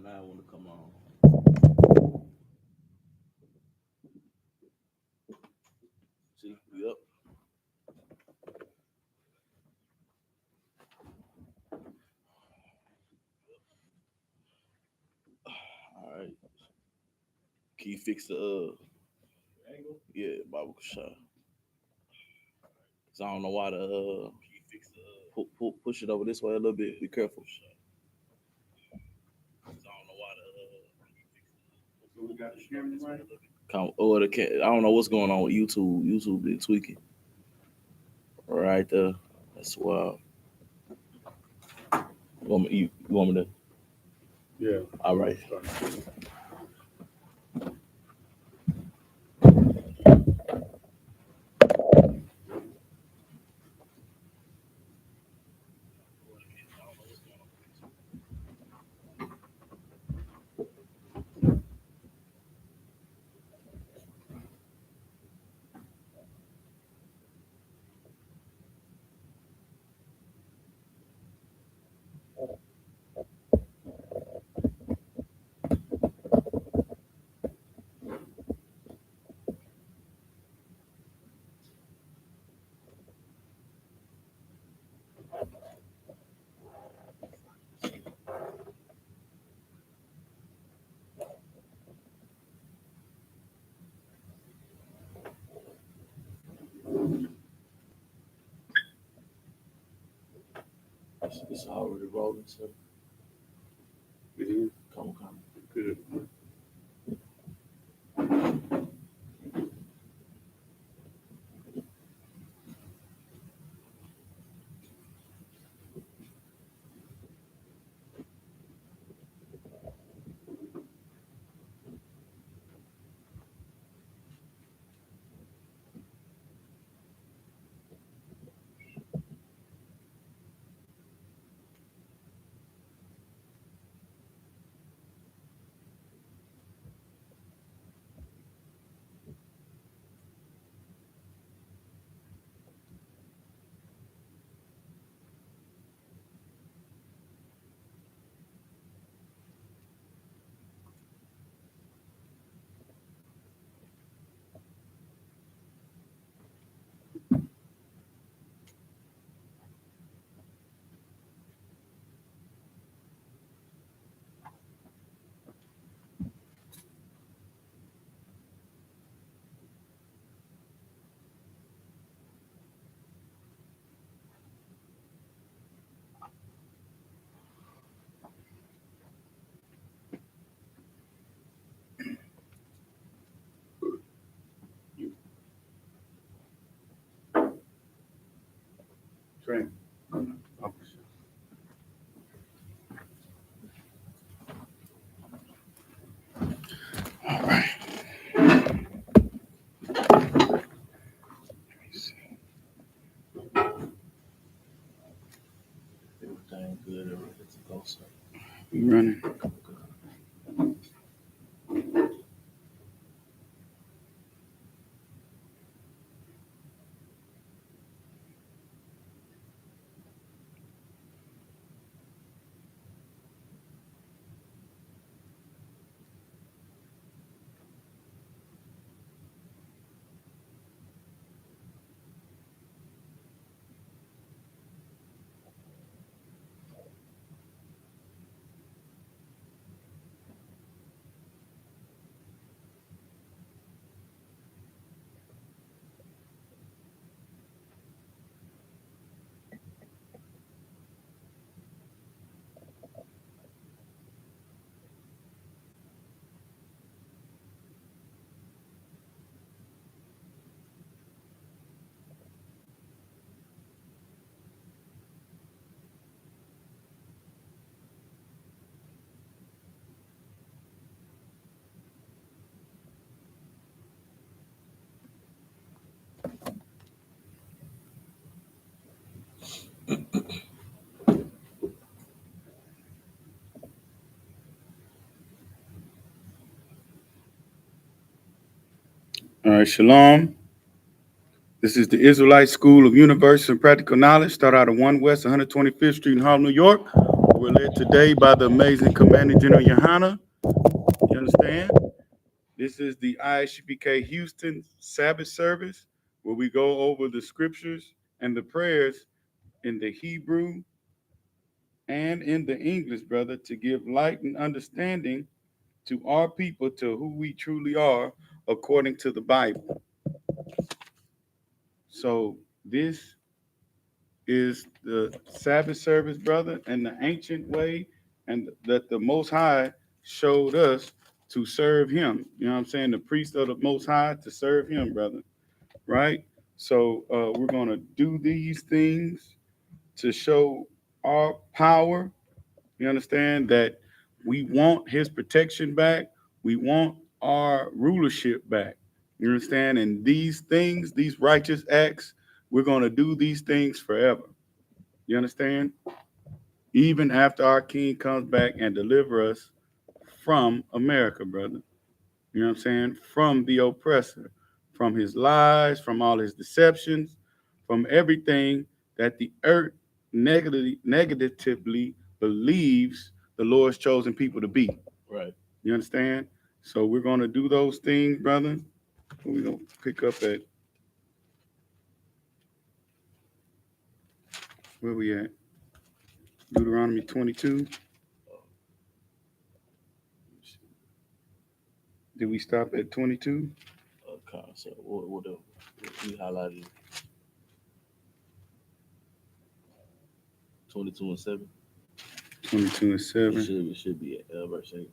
now I want to come on. See, we up. All right. Can you fix the angle? Yeah, Bible shot. So I don't know why the can you fix the push it over this way a little bit. Be careful. I don't know why So we got the camera right. I don't know what's going on with YouTube. YouTube been tweaking. Right there. That's wild. You want me to? Yeah. All right. It's already rolling, so. It is. Come. Good. Train. All right. Everything good. Everything's go. So. We running. All right, Shalom. This is the Israelite School of Universal and Practical Knowledge. Start out at 1 West 125th Street in Harlem, New York. We're led today by the amazing Commanding General YAHANNA. You understand? This is the I.S.U.P.K Houston Sabbath service where we go over the scriptures and the prayers in the Hebrew and in the English, brother, to give light and understanding to our people to who we truly are according to the Bible. So this is the Sabbath service, brother, and the ancient way, and that the Most High showed us to serve him. You know what I'm saying? The priest of the Most High to serve him, brother. Right? So we're going to do these things to show our power. You understand that we want his protection back. We want our rulership back. You understand? And these things, these righteous acts, we're going to do these things forever. You understand? Even after our king comes back and deliver us from America, brother. You know what I'm saying? From the oppressor, from his lies, from all his deceptions, from everything that the earth negatively believes the Lord's chosen people to be. Right. You understand? So we're going to do those things, brother. We're going to pick up at, where we at? Deuteronomy 22. Did we stop at 22? Okay, so what we highlighted 22 and 7. 22 and 7. It should be at verse 8.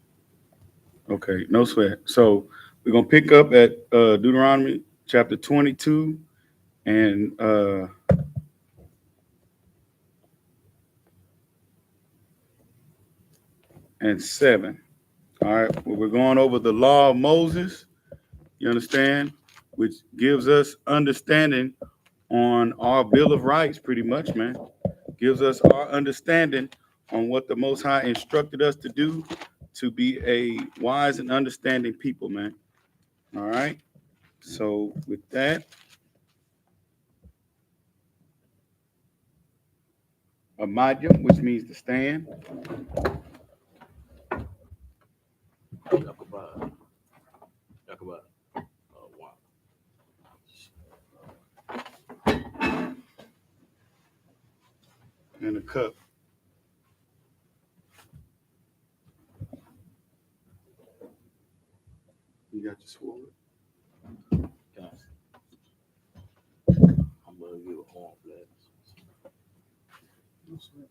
Okay, no sweat. So we're going to pick up at Deuteronomy chapter 22 and 7. All right, well, we're going over the law of Moses, you understand, which gives us understanding on our Bill of Rights pretty much, man. Gives us our understanding on what the Most High instructed us to do to be a wise and understanding people, man. All right. So with that, Amadiyam, which means to stand. Yakubah. Wow. And a cup. You got your sword. Guys, I'm gonna give a horn blast. No sweat.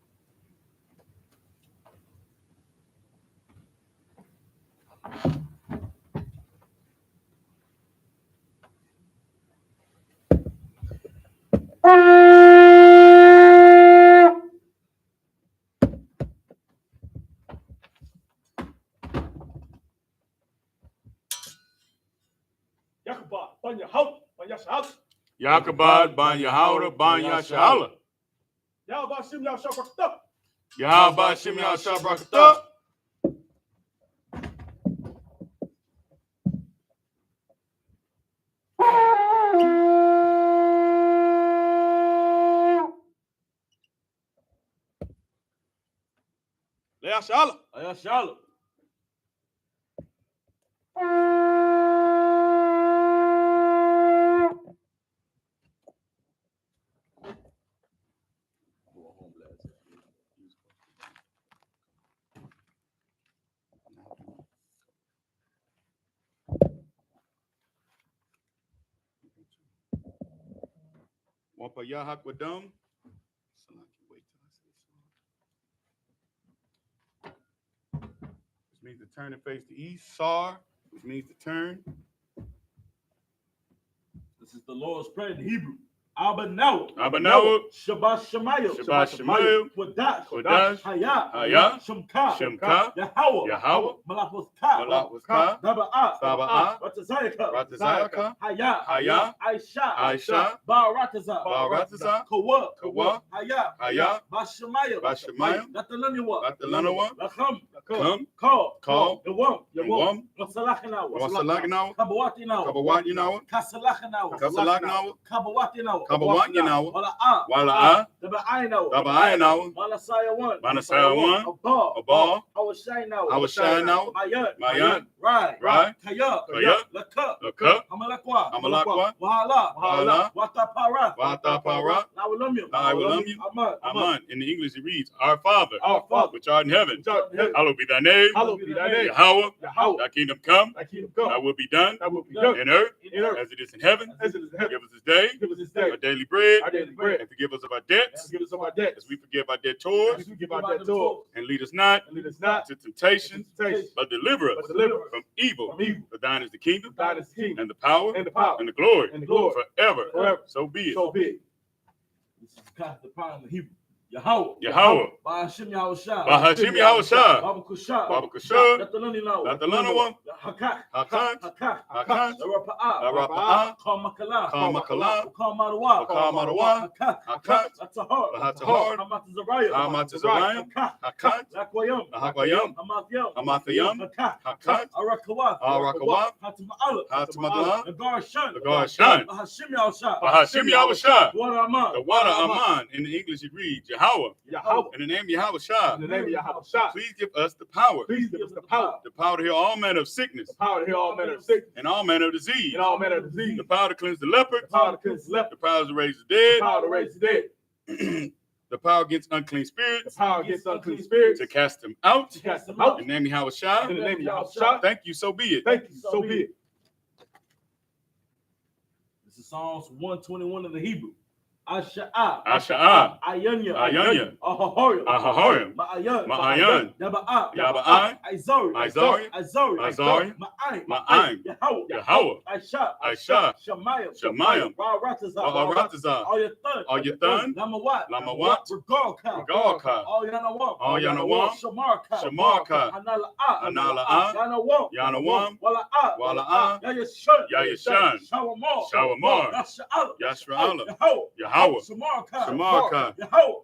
Yakubah, ban Yahweh, ban Yashala. Yakubah, ban Yahweh, ban Yashala. Yahweh Shim Yah Shabrakta. Yahweh Shem Yah Shabrakta. Yashala. Ayashala. Wapa Yahakwadam. Which means to turn and face the east. Sar, which means to turn. This is the Lord's Prayer in Hebrew. Abanawa. Shabbat Shemayel. Shabbat Shemayel. Kodash. Hayah. Shemka. Yahweh. Malachwaska. Daba'ah. Ratazayaka. Hayah. Aisha. Barataza. Kawa. Hayah. Bashemayel. Natalaniwa. Come. Call. Yawam. Rasalachinawa. Wasalagnaw. Kabawatinawa. Kabawatinawa. Kasalachinawa. Kasalagnaw. Kabawatinawa. Kabawan Yanawa, Wala Wala Daba Ainawa, Daba Manasaya 1, Manasaya 1, Abal, I was shine out, Mayan, Mayan, Rai, Right, Kaya, Kaya, Laka, Laka, Amalakwa, Amalakwa, Wahala, Wahala, Watapara, Watapara, Nawalumyu, Nawalumyu, Aman, Aman. In the English it reads, Our Father, Our Father, which art in heaven, which art in heaven, hallowed be thy name, hallowed be thy name. Yahweh, Yahweh, thy kingdom come, thy kingdom thy come, will be done thy will be done in earth in earth as it is in heaven. as it is in heaven. Give us this day Give us this day our daily bread, our daily bread, and forgive us of our and debts forgive us of our debts, as we forgive our as debtors, we give our debtors, and lead us not and lead us not to temptation, into temptation, but deliver us but deliver us from evil. from evil. For thine is the kingdom, For thine is the kingdom, and the power, and the power, and the glory, and the glory, forever. forever. So be it. So be it. This is the power in Hebrew. Yahweh, Yahweh, Bahashim Yahushua, Bahashim Yahushua, Baba Kusha, Baba Kusha, Yatalani Law, Natalanawa, Hakak, Hakan, Hakak, Hakan, Rapa'a, Rapa'a, Kamakala, Kamakala, Kamarawa, Kamarawa, Hakak, Hakat, Latahar, Lahatahar, Hamatazariah, Hamatazariah, Hakak, Hakat, Lakwayam, Lahakwayam, Hamathayam, Hamathayam, Hakak, Hakat, Arakawat, Arakawat, Hatama'ala, Hatamadala, Nagar Shan, Nagar Shan, Bahashim Yahushua, Bahashim Yahushua, Water Aman, the water Aman. In the English it reads Yahweh. Yahweh, In the name of Yahushua, in the name of Yahweh, please give us the power, please give us the power, the power to heal all manner of sickness, the power to heal all manner of sickness, and all manner of disease, and all manner of disease, the power to cleanse the leopard, the power to cleanse the leper, the power to raise the the dead, power to raise the dead, the power against unclean the spirits, power against unclean spirits, to cast them out. to cast them out. In the name of In Yahushua, the name of Yahweh, thank you, so be it. thank you, so be it. This is Psalms 121 of the Hebrew. Asha'a, Asha'a, Ayanya, Ayanya, Ahohorim, Ahohorim, Ma'ayan, Ma'ayan, Yaba'a, Yaba'a, Izori, Izori, Izori, Ma'aim, Ma'aim, Yahweh, Yahweh, Aisha, Aisha, Shemayim, Shemayim, Ra'aratazah, Wa'aratazah, All your thun, Lamawat, Lamawat, Regalka, Regalka, all Yanawam, Shamarka, Shamarka, Anala'a, Anala'a, Yanawam, Yanawam, Wala'a, Wala'a, Yayashan, Yayashan, Shawamar, Shawamar, Yasha'al, Yashra'ala, Yahweh, Shamarka, Shamarka,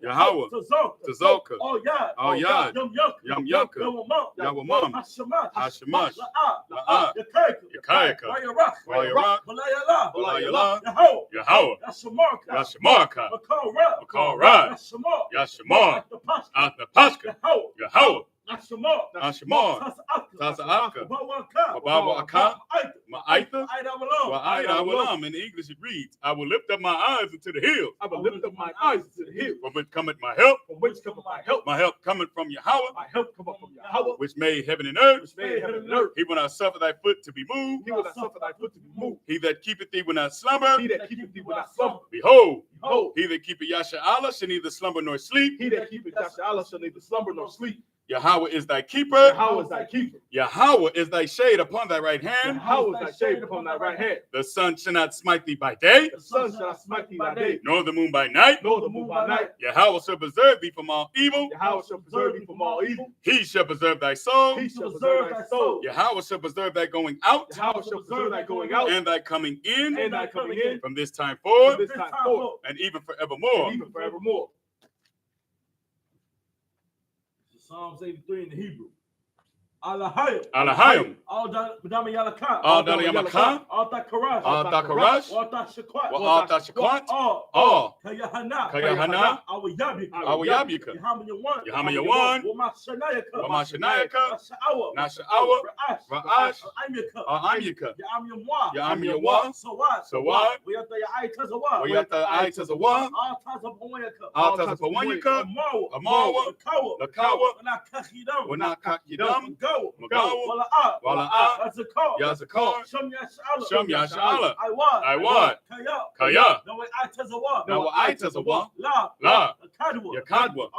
Yahweh, Tazoka, all Yad, All Yad, Yum Yum Yunka, Yawamam, Yawamam, Hashemash, Hashemash, La'a, Yakaika, Yakaika, Wayarak, Wayarak, Walayala, Yahweh, Yahweh, Yashamarka, Yashamarka, Makara, Makara, Yashamar, Yashamar, Atnapashka, Yahweh, Yashamar, Ashmar, Tasa'aka, Babawaka, Ma'aitha, Wa'aida Walam. In English it reads, I will lift up my eyes into the hills, I will lift up my eyes to the hills, from which cometh my help. from which cometh my help. My help cometh from Yahweh, My help cometh from Yahweh, which made heaven and earth. which made heaven and earth. He will not suffer thy foot to be moved. He will not suffer thy foot to be moved. He that keepeth thee will not slumber. He that keepeth thee will not slumber. Behold, Behold, he that keepeth Yasha'Allah shall neither slumber nor sleep. he that keepeth Yahweh shall neither slumber nor sleep. Yahweh is thy keeper. Yahweh is thy keeper. Yahweh is thy shade upon thy right hand. Yahweh is thy shade upon thy right hand. The sun shall not smite thee by day, The sun shall not smite thee by day, nor the moon by night. nor the moon by night. Yahweh shall preserve thee from all evil. Yahweh shall preserve thee from all evil. He shall preserve thy soul. He shall preserve thy soul. Yahweh shall preserve thy going out Yahweh shall preserve thy going out and thy coming in and thy coming in from this time from forth this time forth and even forevermore. and even forevermore. Psalms 83 in the Hebrew. Alahayim. Alahayim. All Dami Yalaka. All Dali Yamaka. All Takarash. All Dakarash. All Tashakwat. All Tashakwat. All. Kayahanna. Kayahanna. Our Yabika. Our Yabika. Yahaman Yahaman. Wama Shanayaka. Wama Shanayaka. Nasha'awa. Nasha'awa. Ra'ash. Ra'ash. Amyaka. Amyaka. Yamyamwa. Yamyamwa. Sawat. Sawat. Wiyata Ya'ai Wayata Aitazawa. All Tazapawayaka. All Tazapawanyaka. Amawa. Lakawa. Wanakakidam. Magawa. Wala'a. Yazakar. Shum Yasha'Allah. Iwad. Kaya. No way Aitazawa. Now Aitazawa. La. La. Yakadwa. Yakadwa.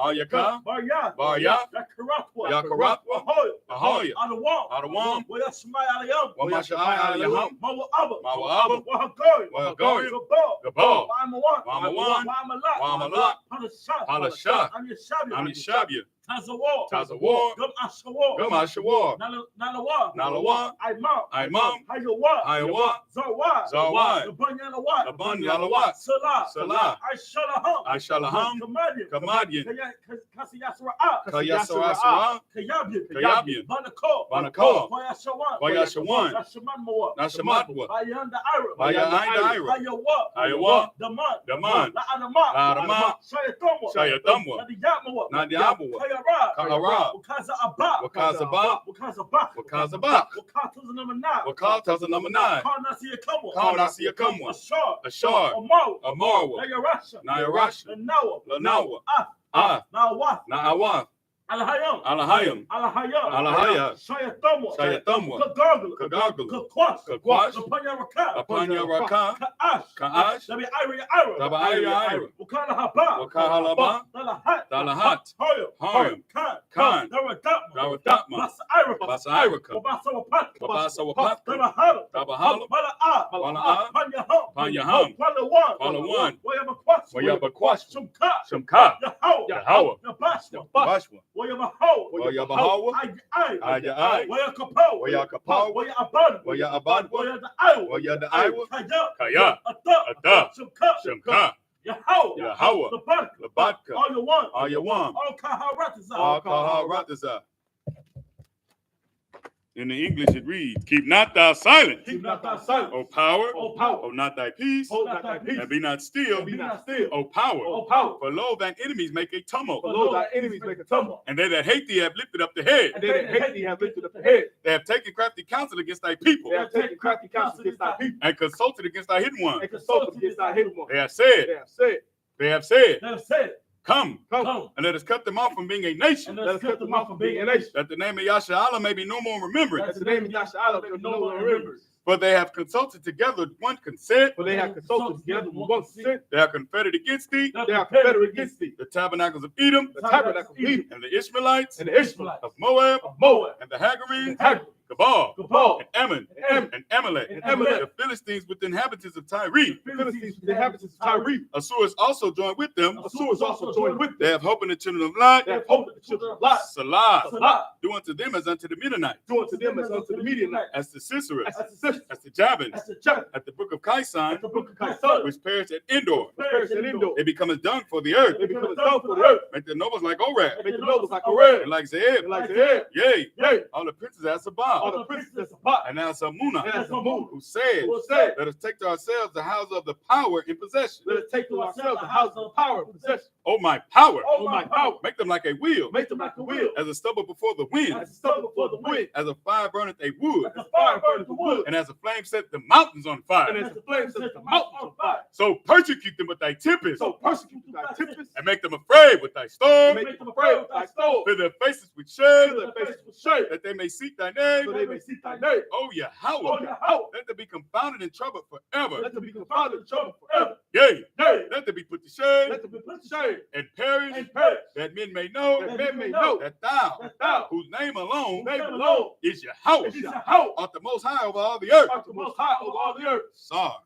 Ayaka. Barya. Barya. Yakaratwa. Yakaratwa. Ahoy. Adawam. Adawam. Wayashmai Alayam. Wamasha'ai Alayam. Mawa'aba. Mawa'aba. Wahagoy. Wahagoy. Gabal. Gabal. Wamawan. Wamawan. Wamalak. Wamalak. Palashat. Palashat. I'm your Shabby. I'm Yeshabia. Tazawar. Tazawar. Gum Ashawar. Gum Ashawar. Nalawa. Nalawa. Imam. Hayawa. Zawad. Zawad. Labanyanawat. Labanyanawat. Salah. Salah. I-Shalaham. I.S.U.P.K. Kamadian. Kasiyasra'a. Kayasara. Kayabian. Kayabian. Banakor. Banakor. Wayashawan. Wayashawan. Nashamanmawa. Nashamatwa. Bayanda Ira. Bayanda Ira. Hayawa. Hayawa. Daman. Daman. La'anama. La'anama. Shayatamwa. Shayatamwa. Nadiyamawa. Nadiyamawa. Kayara. Kayara. Wakaza Abba. Wakazaba. Wakazabak. Wakazabak. Wakataza number 9. Wakataza number 9. Karnasiya Kamwa. Karnasiya Kamwa. Ashar. Ashar. Amawa. Amarwa. Nayarasha. Nayarasha. Lanawa. Lanawa. Ah. Nawa. Na'awa. Alahayam. Alahayam. Alahayam. Alahaya. Shayatamwa. Shayatamwa. Kagargula. Kagagula. Kakwash. Kakwash. Lapanyaraka. Apanyaraka. Ka'ash. Ka'ash. Dabi Ira. Daba Ira. Wakala Haba. Wakahalaba. Dalahat. Dalahat. Hoyam. Khan. Khan. Daradatma. Daradatma. Basa Ira. Basa Iraka. Babasa Wapat. Babasa Wapat. Dabahala. Dabahala. Mala'a. Mala'a. Panyaham. Panyaham. Walawan. Walawan. Wayabakwash. Wayabakwash. Shumka. Shumka. Yahweh. Yahweh. Yabashwa. Bashwa. Wayabahawa. Wayabahawa. Ayai. Wayakapawa. Wayakapawa. Wayabad. Wayabadwa. Wayada'awa. Wayada'awa. Kaya. Ata. Shumka. Shumka. Yahweh. Yahweh. Labadka. All you want. All you want. All Kaharatazah. All Kaharatazah. In the English, it reads, keep not thou silent, Keep not thy silence. O power, O power. O not thy peace, Hold not thy peace. and be not still, Be not still. O power. O power. For lo, thine enemies make a tumult, For lo, thy enemies make a tumult. and they that hate thee have lifted up the head. And they that hate thee have lifted up the head. They have taken crafty counsel against thy people, They have taken crafty counsel against thy people. and consulted against thy hidden one. And consulted against thy hidden one. They have said, They have said, come, come, and let us cut them off from being a nation, and let us cut them off from being a nation. that the name of Yahshua may be no more remembered. That's the name of Yahshua that no one remembers. For they have consulted together with one consent. For they have consulted together with one consent. They are confederate against thee, They are confederate against thee. the tabernacles of Edom, The tabernacle of Edom, and the Ishmaelites, and the Israelites of Moab, of Moab, and the Hagarenes, Hagrid, Gabal, Gabal, and Ammon, and Ammon, and Amalek, and Amalek, the Philistines with the inhabitants of Tyre. the Philistines, the inhabitants of Tyre. Assur is also joined with them. Assur is also joined with They them. have hope in the children of Lot. They have hope that the children of Lot. Salah. Salah. Do unto them as unto the Midianites, Do unto them as unto the Midianites. as to Sisera, As the sisters, as to Jabin, as the Jacob, at the brook of Kaisan, as the book of Kaisar, which perished at Endor. perish and Endor. They become as dung for the earth. They become a dung for the earth. Make the nobles like Orad, Make the nobles like Orad, and like Zeb. and like Zeb. Yea, Yea, all the princes as all Sabah, the princes that supply, and as Amunah, and as the moon, who said, who said, let us take to ourselves the house of the power in possession. let us take to ourselves the house of power and possession. Oh, my power. Oh, my power. Make them like a wheel, Make them like a wheel, as a stubble before the wind, as a stubble before the wind, as a fire burneth a wood, as the fire burneth the wood, and as a flame set the mountains on and fire. as the flames set the mountains on fire. So persecute them with thy tempest, So persecute thy tempest, and make them afraid with thy and storm, make them afraid with thy storm, fill their faces with fill shame, their faces with shame, that they may seek thy so name. they may seek thy name. Oh, Oh, Yahweh, Yahweh, let them be confounded and troubled forever. let them be confounded and troubled forever. Yea, Yea, let them be put to shame let them be put to shame and perish, and perish, that men may know that men may know that thou, that thou, whose name alone name alone, is Yahweh, is Yahweh, art the most high over all the earth. art the most high over all the earth. Sar,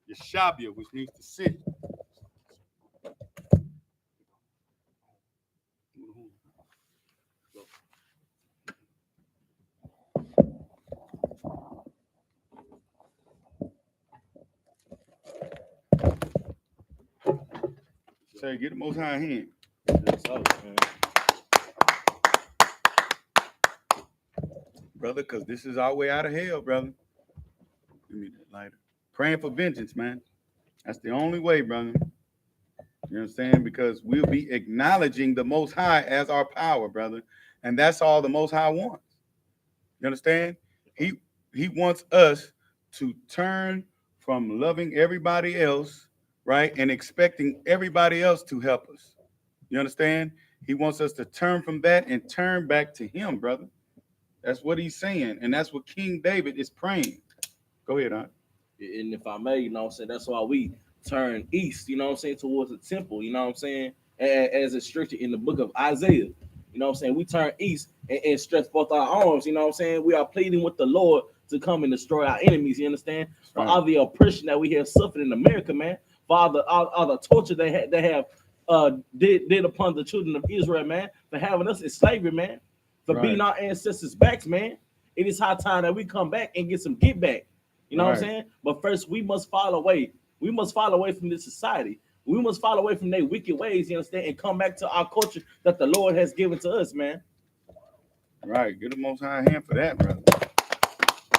Yeshabia, which means to sit. Say, get the most high hand. Brother, because this is our way out of hell, brother. Give me that lighter. Praying for vengeance, man. That's the only way, brother. You understand? Because we'll be acknowledging the Most High as our power, brother. And that's all the Most High wants. You understand? He wants us to turn from loving everybody else, right, and expecting everybody else to help us. You understand? He wants us to turn from that and turn back to him, brother. That's what he's saying. And that's what King David is praying. Go ahead, Aunt. And if I may, you know what I'm saying, that's why we turn east, you know what I'm saying, towards the temple, you know what I'm saying, as it's strictly in the book of Isaiah. You know what I'm saying? We turn east and stretch forth our arms, you know what I'm saying? We are pleading with the Lord to come and destroy our enemies, you understand? For all the oppression that we have suffered in America, man. For all the torture they have did upon the children of Israel, man, for having us in slavery, man, for beating our ancestors' backs, man. It is high time that we come back and get some get back. You know what I'm saying? But first, we must fall away. We must fall away from this society. We must fall away from their wicked ways, you understand, and come back to our culture that the Lord has given to us, man. Right. Get the Most High hand for that, brother.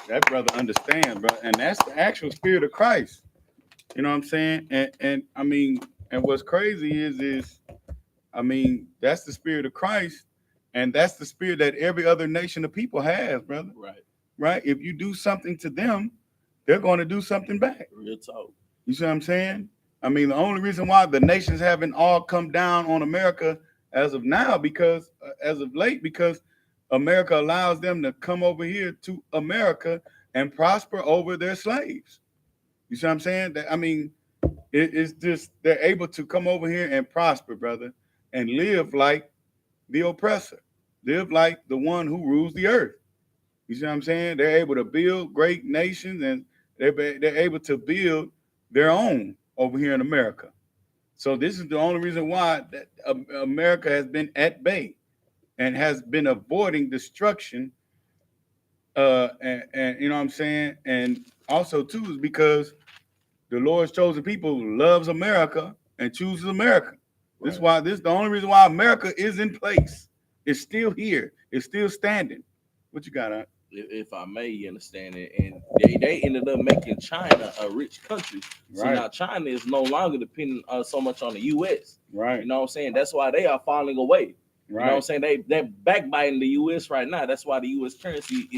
That brother understands, bro. And that's the actual spirit of Christ. You know what I'm saying? And I mean, and what's crazy is I mean, that's the spirit of Christ, and that's the spirit that every other nation of people has, brother. Right. Right? If you do something to them, they're going to do something back. Real talk. You see what I'm saying? I mean, the only reason why the nations haven't all come down on America as of now, because as of late, because America allows them to come over here to America and prosper over their slaves. You see what I'm saying? That, I mean, it's just they're able to come over here and prosper, brother, and live like the oppressor, live like the one who rules the earth. You see what I'm saying? They're able to build great nations, and they're able to build their own over here in America. So this is the only reason why that America has been at bay and has been avoiding destruction. And you know what I'm saying? And also too is because the Lord's chosen people loves America and chooses America. This is why this is the only reason why America is in place. It's still here. It's still standing. What you got, Aunt? If I may, you understand it, and they ended up making China a rich country. So now China is no longer dependent so much on the U.S. Right. You know what I'm saying? That's why they are falling away. You know what I'm saying? They're backbiting the U.S. right now. That's why the U.S. currency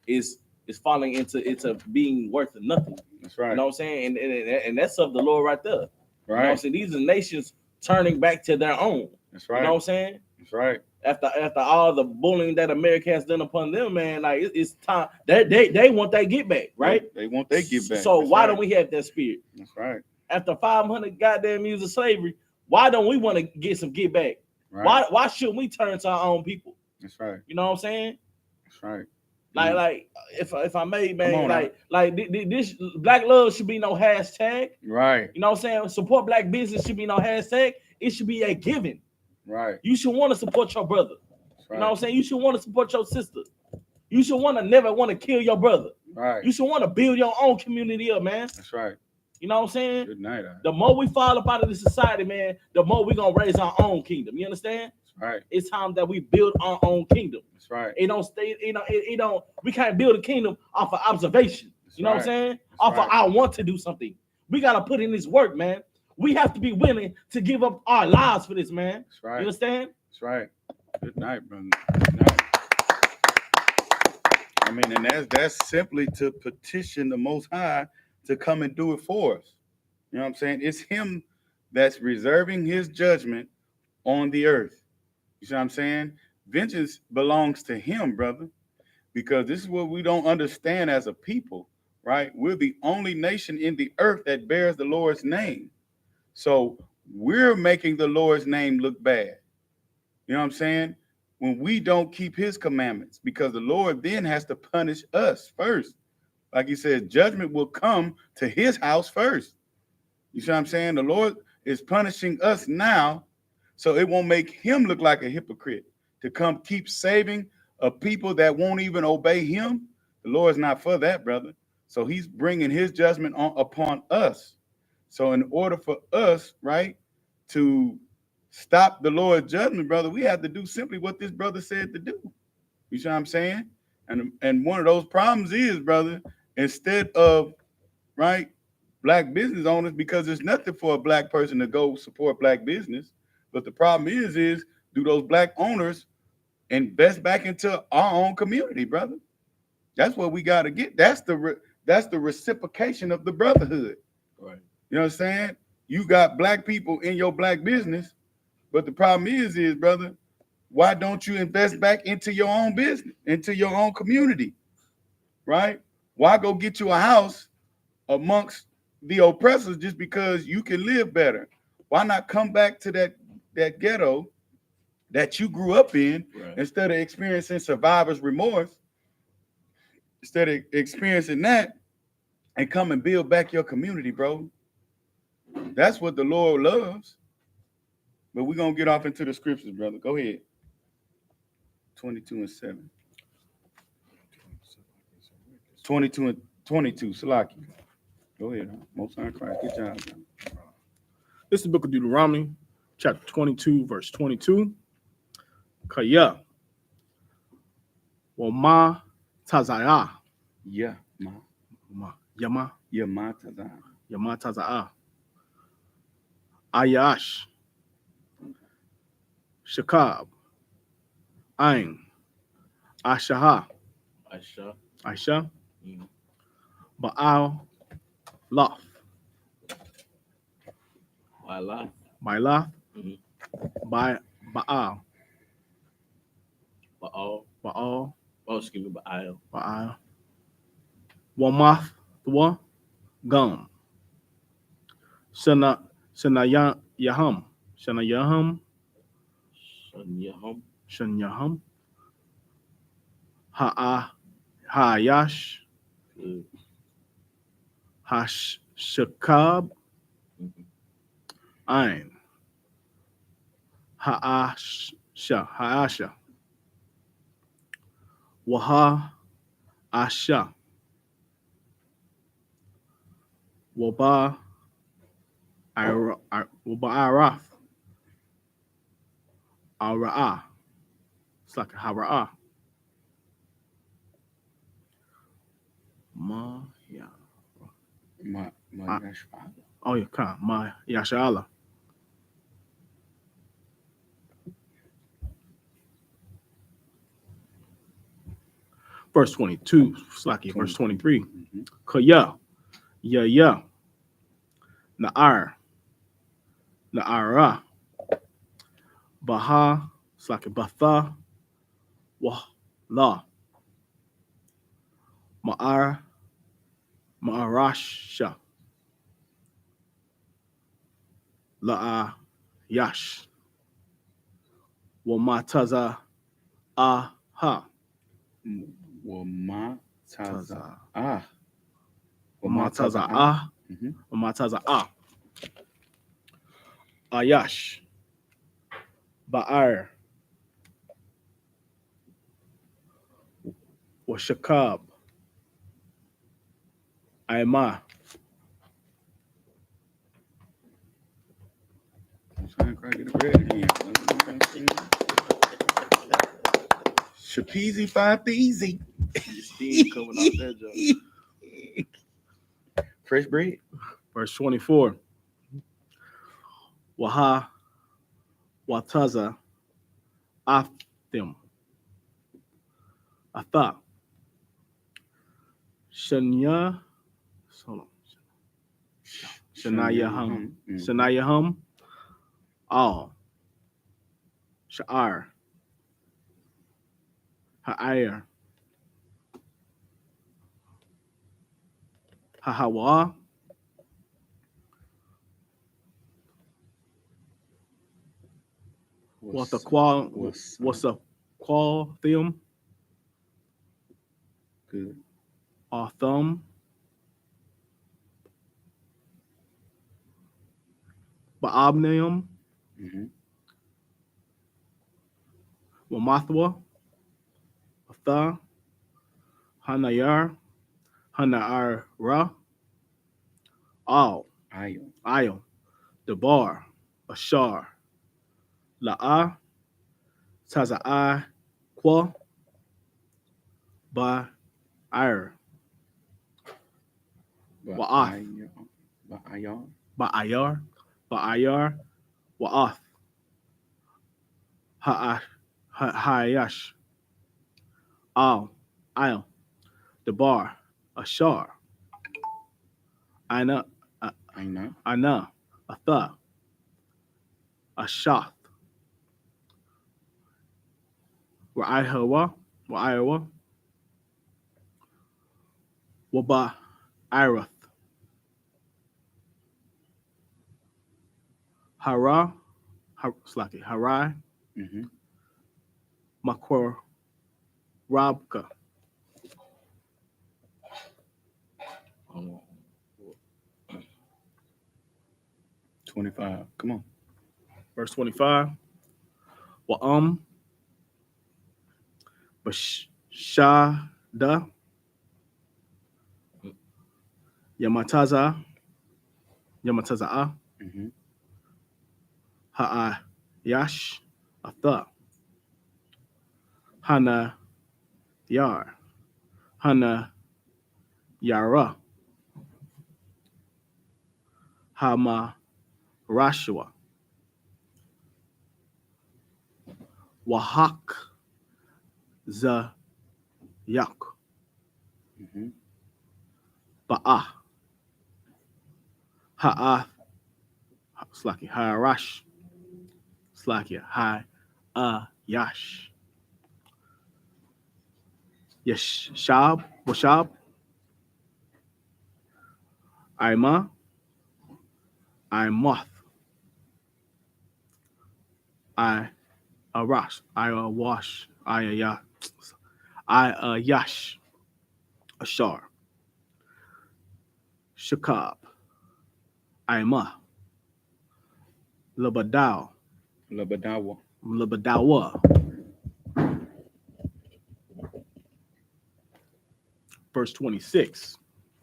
is falling into being worth nothing. That's right. You know what I'm saying? And that's of the Lord right there. Right. You know what I'm saying? These are nations turning back to their own. That's right. You know what I'm saying? That's right. After all the bullying that America has done upon them, man, like it's time they want that get back, right? They want that get back. So why don't we have that spirit? That's right. After 500 goddamn years of slavery, why don't we want to get some get back? Right. Why shouldn't we turn to our own people? That's right. You know what I'm saying? That's right. Like if I may, man, this black love should be no hashtag. Right. You know what I'm saying? Support black business should be no hashtag. It should be a given. Right. You should want to support your brother. Right. You know what I'm saying? You should want to support your sister. You should never want to kill your brother. Right. You should want to build your own community up, man. That's right. You know what I'm saying? Good night. The more we fall up out of this society, man, the more we're gonna raise our own kingdom. You understand? That's right. It's time that we build our own kingdom. That's right. It don't stay, it don't, we can't build a kingdom off of observation. That's you know right. what I'm saying? That's Off right. of I want to do something. We gotta put in this work, man. We have to be willing to give up our lives for this, man. That's right. You understand? That's right. Good night, brother. Good night. I mean, and that's simply to petition the Most High to come and do it for us. You know what I'm saying? It's him that's reserving his judgment on the earth. You see what I'm saying? Vengeance belongs to him, brother, because this is what we don't understand as a people, right? We're the only nation in the earth that bears the Lord's name. So we're making the Lord's name look bad. You know what I'm saying? When we don't keep his commandments, because the Lord then has to punish us first. Like he says, judgment will come to his house first. You see what I'm saying? The Lord is punishing us now, so it won't make him look like a hypocrite to come keep saving a people that won't even obey him. The Lord's not for that, brother. So he's bringing his judgment upon us. So in order for us, right, to stop the Lord's judgment, brother, we have to do simply what this brother said to do. You see what I'm saying? And one of those problems is, brother, instead of, right, black business owners, because there's nothing for a black person to go support black business. But the problem is do those black owners invest back into our own community, brother? That's what we got to get. That's the reciprocation of the brotherhood. Right. You know what I'm saying? You got black people in your black business, but the problem is, brother, why don't you invest back into your own business, into your own community, right? Why go get you a house amongst the oppressors just because you can live better? Why not come back to that ghetto that you grew up in, right, instead of experiencing survivor's remorse, instead of experiencing that, and come and build back your community, bro? That's what the Lord loves. But we're gonna get off into the scriptures, brother. Go ahead. 22:7. 22:22. Salaki. Go ahead. Huh? Most High Christ. Good job, man. This is the book of Deuteronomy, chapter 22, verse 22. Kaya. Wama tazaya. Yeah, Yama. ma tazah. Yama tazaya. Ayash. Shakab. Ain. Ashaha. Aisha. Aisha. Mhm. Baal. Loth. Wala. Baalath. Mhm. Baal. Baal. Baal. Oh, excuse me, Baal. Baal. Wamath. Thwa. Gum. Shana Yaham. Shana Yaham. Shanyahum. Shanyaham. Hayash. Good. Hashakab. Mhm. Ain. Haasha. Waha Asha. Waba Araf. Ara'ah. It's like a Hara'ah. Ma ya. Ma yashfa. Oh yeah, come. Ma Yashala. Verse 22, Slacky, verse 23. Mm-hmm. Kaya, ya, Na'ara, Baha, Slacky, Batha, La, Ma'arasha, Yash, Wamataza, Aha, Wama tazah. Taza, Wama Wamataza, Ayash, Ba'ar, Washakab, Aima, Most High Christ get a bread again. Shapeezy 5 Steam coming off that joint. Fresh bread. verse 24. Waha, Wataza, Athim, Atha, Shanya, Shanayaham, Shanayaham, Al, Sha'ar, Ha'ir, Hahawa, what's a qual them, Good. Thumb, Ba'abneum, Mm-hmm. Wamathwa, Atha, Hanayar, Hanayara, Al, Ayo. Debar, Ashar, La'a, Taza'a, Qua, Ba, Ir, Wa'ath, Ba'ayar, Wa'ath, Hayash, Al, Debar, Ashar, Ana, Atha, Ashath, Iowa, Waba, Irath, Hara, Harai, Mm-hmm. Makor, Rabka, 25. Come on. Verse 25. Bashada Yamataza Mhm. Ha'ayash Atha Hana Yar Hana Yara Hama Rashua Wahak Za Yak Mhm. Ba'ah Ha'ath Slaki Harash Slaki Yash Yeshab Washab Ima Imoth I Arash I Wash I Yash Ashar Shakab Ima Labadao Labadawa. Labadawa. Verse 26.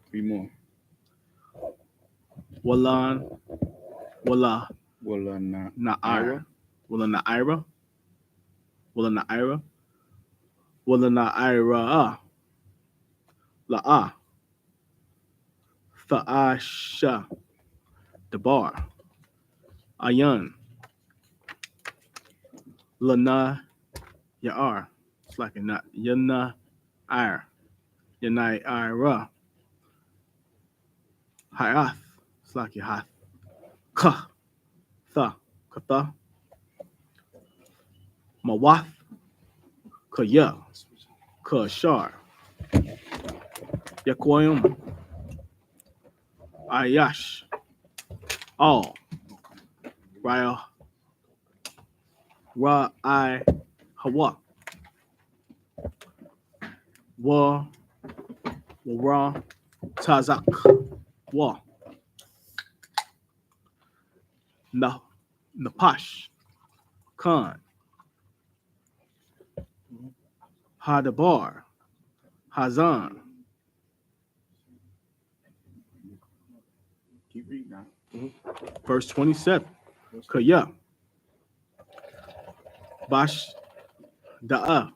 Three more. Walan Wala Wala Na'ira Wala Na'ira Wala Na'ira Wala Na'ira La'a Tha'asha Dabar Ayan Lana Ya'ar. It's like a not Yana Ir Yanai Ira Hayath. It's like a hath Ka Tha Katha Mawath Kaya Kashar Yakoyum Ayash All Raya Ra I Hawa Wa Ra Tazak Wa Na Napash Khan Hadabar Hazan. Keep reading now. Verse 27. Kaya Bash Da'a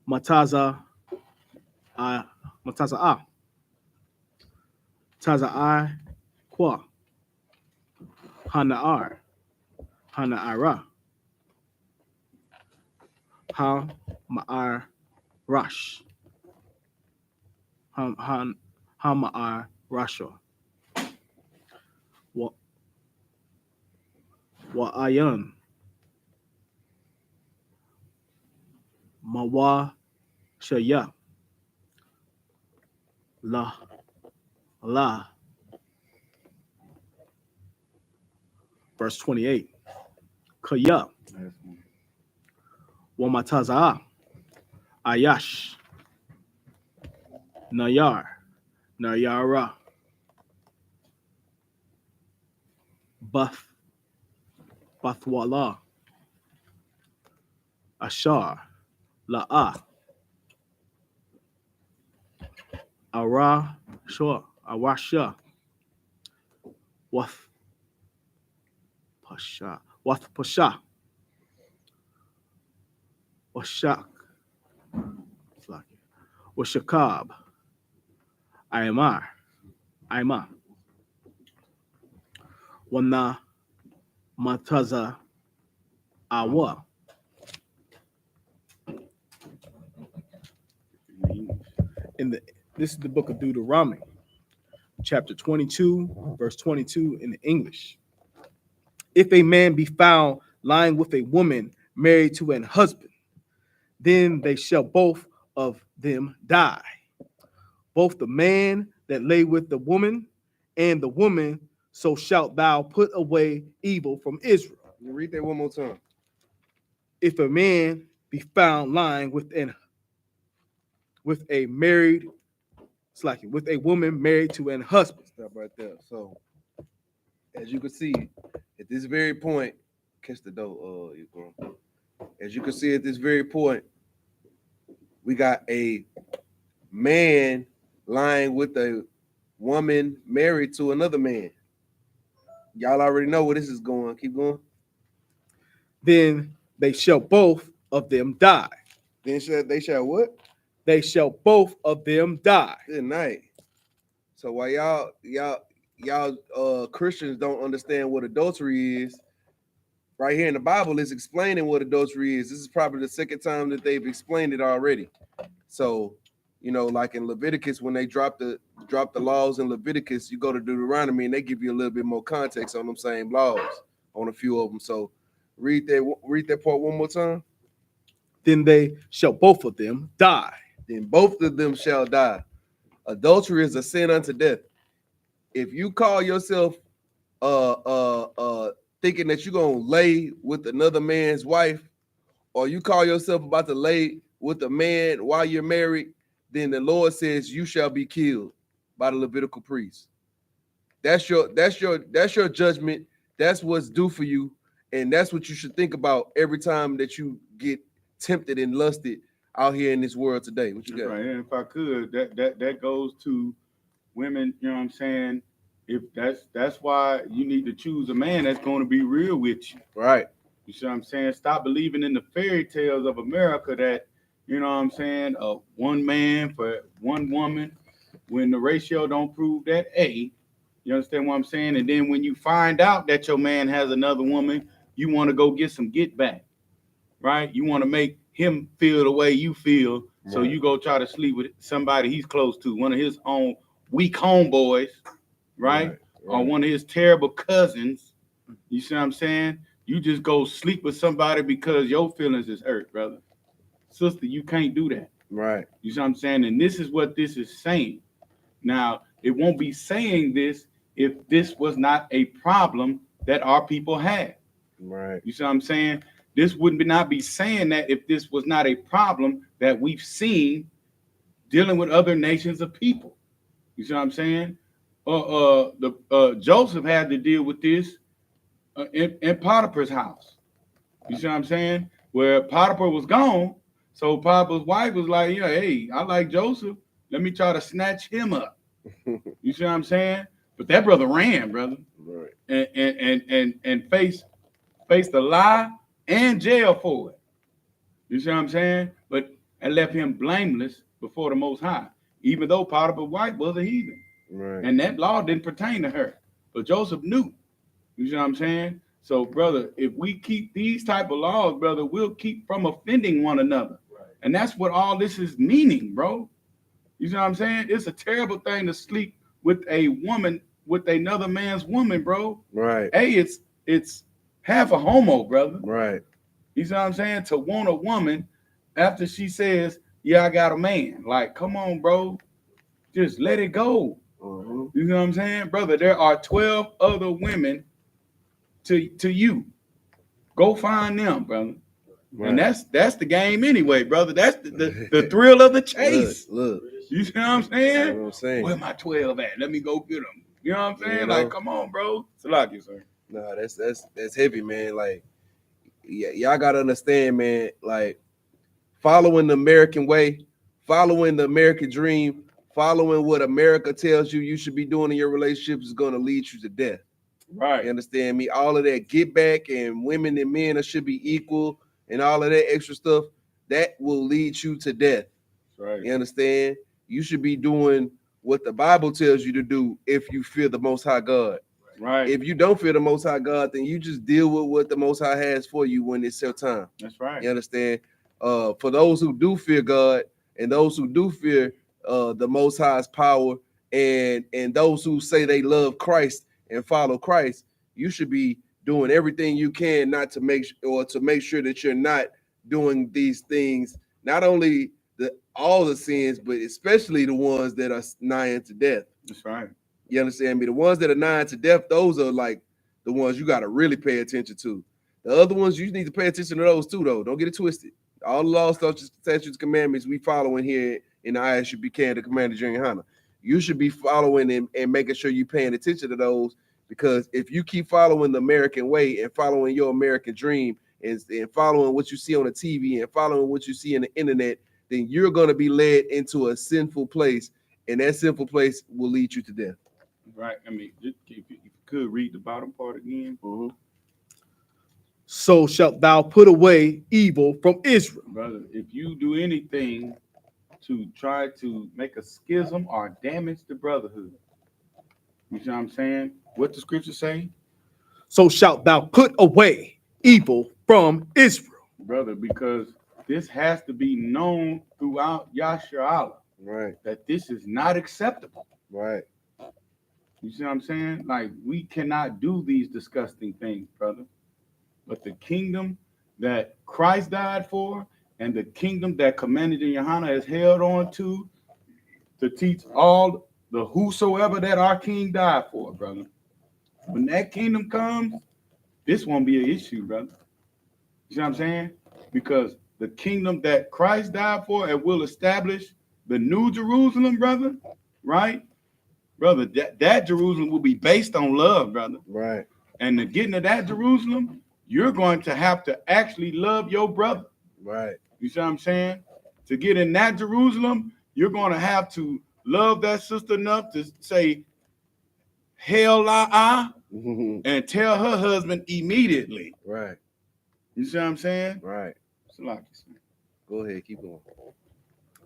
Mataza Mataza Taza I Kwa Hana'ar Hana'ara Ha Ma'ar Rash Ha Ma'ar Rasha Wa Ayan Mawa Shaya La. Verse 28. Kaya Last one. Wamataza Ayash Nayar Nayara Bathwala Ashar La'a Awasha Wath Pasha Washak Washakab Ima Wana Mataza Awa. This is the book of Deuteronomy, chapter 22, verse 22 in the English. If a man be found lying with a woman married to an husband, then they shall both of them die. Both the man that lay with the woman and the woman, so shalt thou put away evil from Israel. You read that one more time. If a man be found lying with a married, with a woman married to an husband. Stop right there. So, as you can see, it At this very point, catch the door, as you can see at this very point, we got a man lying with a woman married to another man. Y'all already know where this is going. Keep going. Then they shall both of them die. Then they shall what? They shall both of them die. Good night. So while y'all Christians don't understand what adultery is, right here in the Bible is explaining what adultery is. This is probably the second time that they've explained it already. So, you know, like in Leviticus, when they drop the laws in Leviticus, you go to Deuteronomy and they give you a little bit more context on them same laws on a few of them. So read that part one more time. Then they shall both of them die. Then both of them shall die. Adultery is a sin unto death. If you call yourself thinking that you're gonna lay with another man's wife, or you call yourself about to lay with a man while you're married, then the Lord says you shall be killed by the Levitical priest. That's your judgment. That's what's due for you, and that's what you should think about every time that you get tempted and lusted out here in this world today. What you got? Right, and if I could, that goes to women. You know what I'm saying? If that's why you need to choose a man that's going to be real with you. Right. You see what I'm saying? Stop believing in the fairy tales of America that, you know what I'm saying, one man for one woman, when the ratio don't prove that A. You understand what I'm saying? And then when you find out that your man has another woman, you want to go get some get back, right? You want to make him feel the way you feel, right. So you go try to sleep with somebody he's close to, one of his own weak homeboys, right? Or one of his terrible cousins. You see what I'm saying? You just go sleep with somebody because your feelings is hurt, brother. Sister, you can't do that. Right. You see what I'm saying? And this is what this is saying. Now, it won't be saying this if this was not a problem that our people had. Right. You see what I'm saying? This wouldn't not be saying that if this was not a problem that we've seen dealing with other nations of people. You see what I'm saying? Joseph had to deal with this in Potiphar's house. You see what I'm saying? Where Potiphar was gone, so Potiphar's wife was like, yeah, hey, I like Joseph. Let me try to snatch him up. You see what I'm saying? But that brother ran, brother, right, and faced the lie and jail for it. You see what I'm saying? But it left him blameless before the Most High, even though Potiphar's wife was a heathen. right. And that law didn't pertain to her. But Joseph knew. You see what I'm saying? So, brother, if we keep these type of laws, brother, we'll keep from offending one another. Right. And that's what all this is meaning, bro. You see what I'm saying? It's a terrible thing to sleep with a woman, with another man's woman, bro. Right. Hey, it's half a homo, brother. Right. You see what I'm saying? To want a woman after she says, yeah, I got a man. Like, come on, bro. Just let it go. Mm-hmm. You know what I'm saying? Brother, there are 12 other women to you. Go find them, brother. Right. And that's the game anyway, brother. That's the thrill of the chase. Look. You see what I'm saying? That's what I'm saying. Where my 12 at? Let me go get them. You know what I'm saying? You know? Like, come on, bro. Salaki, sir. No, that's heavy, man. Like, yeah, y'all gotta understand, man. Like, following the American way, following the American dream, following what America tells you should be doing in your relationships is going to lead you to death. Right. You understand me? All of that get back and women and men should be equal and all of that extra stuff, that will lead you to death. Right. You understand? You should be doing what the Bible tells you to do if you fear the Most High God. Right. If you don't fear the Most High God, then you just deal with what the Most High has for you when it's your time. That's right. You understand? For those who do fear God and those who do fear the Most High's power and those who say they love Christ and follow Christ, you should be doing everything you can not to make sure that you're not doing these things, not only all the sins, but especially the ones that are nigh unto death. That's right. You understand me? The ones that are nigh unto death, those are like the ones you got to really pay attention to. The other ones, you need to pay attention to those too, though. Don't get it twisted. All the laws, statutes, commandments we following here in the I.S.U.P.K, the Commander General YAHANNA. You should be following and making sure you're paying attention to those Because if you keep following the American way and following your American dream and following what you see on the TV and following what you see in the internet, then you're going to be led into a sinful place, and that sinful place will lead you to death. Right. I mean, if you could read the bottom part again. Mm-hmm. So shalt thou put away evil from Israel. Brother, if you do anything to try to make a schism or damage the brotherhood, you see what I'm saying? What the scripture say? So shalt thou put away evil from Israel. Brother, because this has to be known throughout Yasharallah Right, that this is not acceptable. right. You see what I'm saying? Like, we cannot do these disgusting things, brother. But the kingdom that Christ died for and the kingdom that Commanded in YAHANNA has held on to teach all the whosoever that our king died for, brother. When that kingdom comes, this won't be an issue, brother. You see what I'm saying? Because the kingdom that Christ died for and will establish the new Jerusalem, brother, right? Brother, that Jerusalem will be based on love, brother. Right. And the getting to that Jerusalem, you're going to have to actually love your brother. Right. You see what I'm saying? To get in that Jerusalem, you're going to have to love that sister enough to say, hell la and tell her husband immediately. Right. You see what I'm saying? Right. Go ahead, keep going.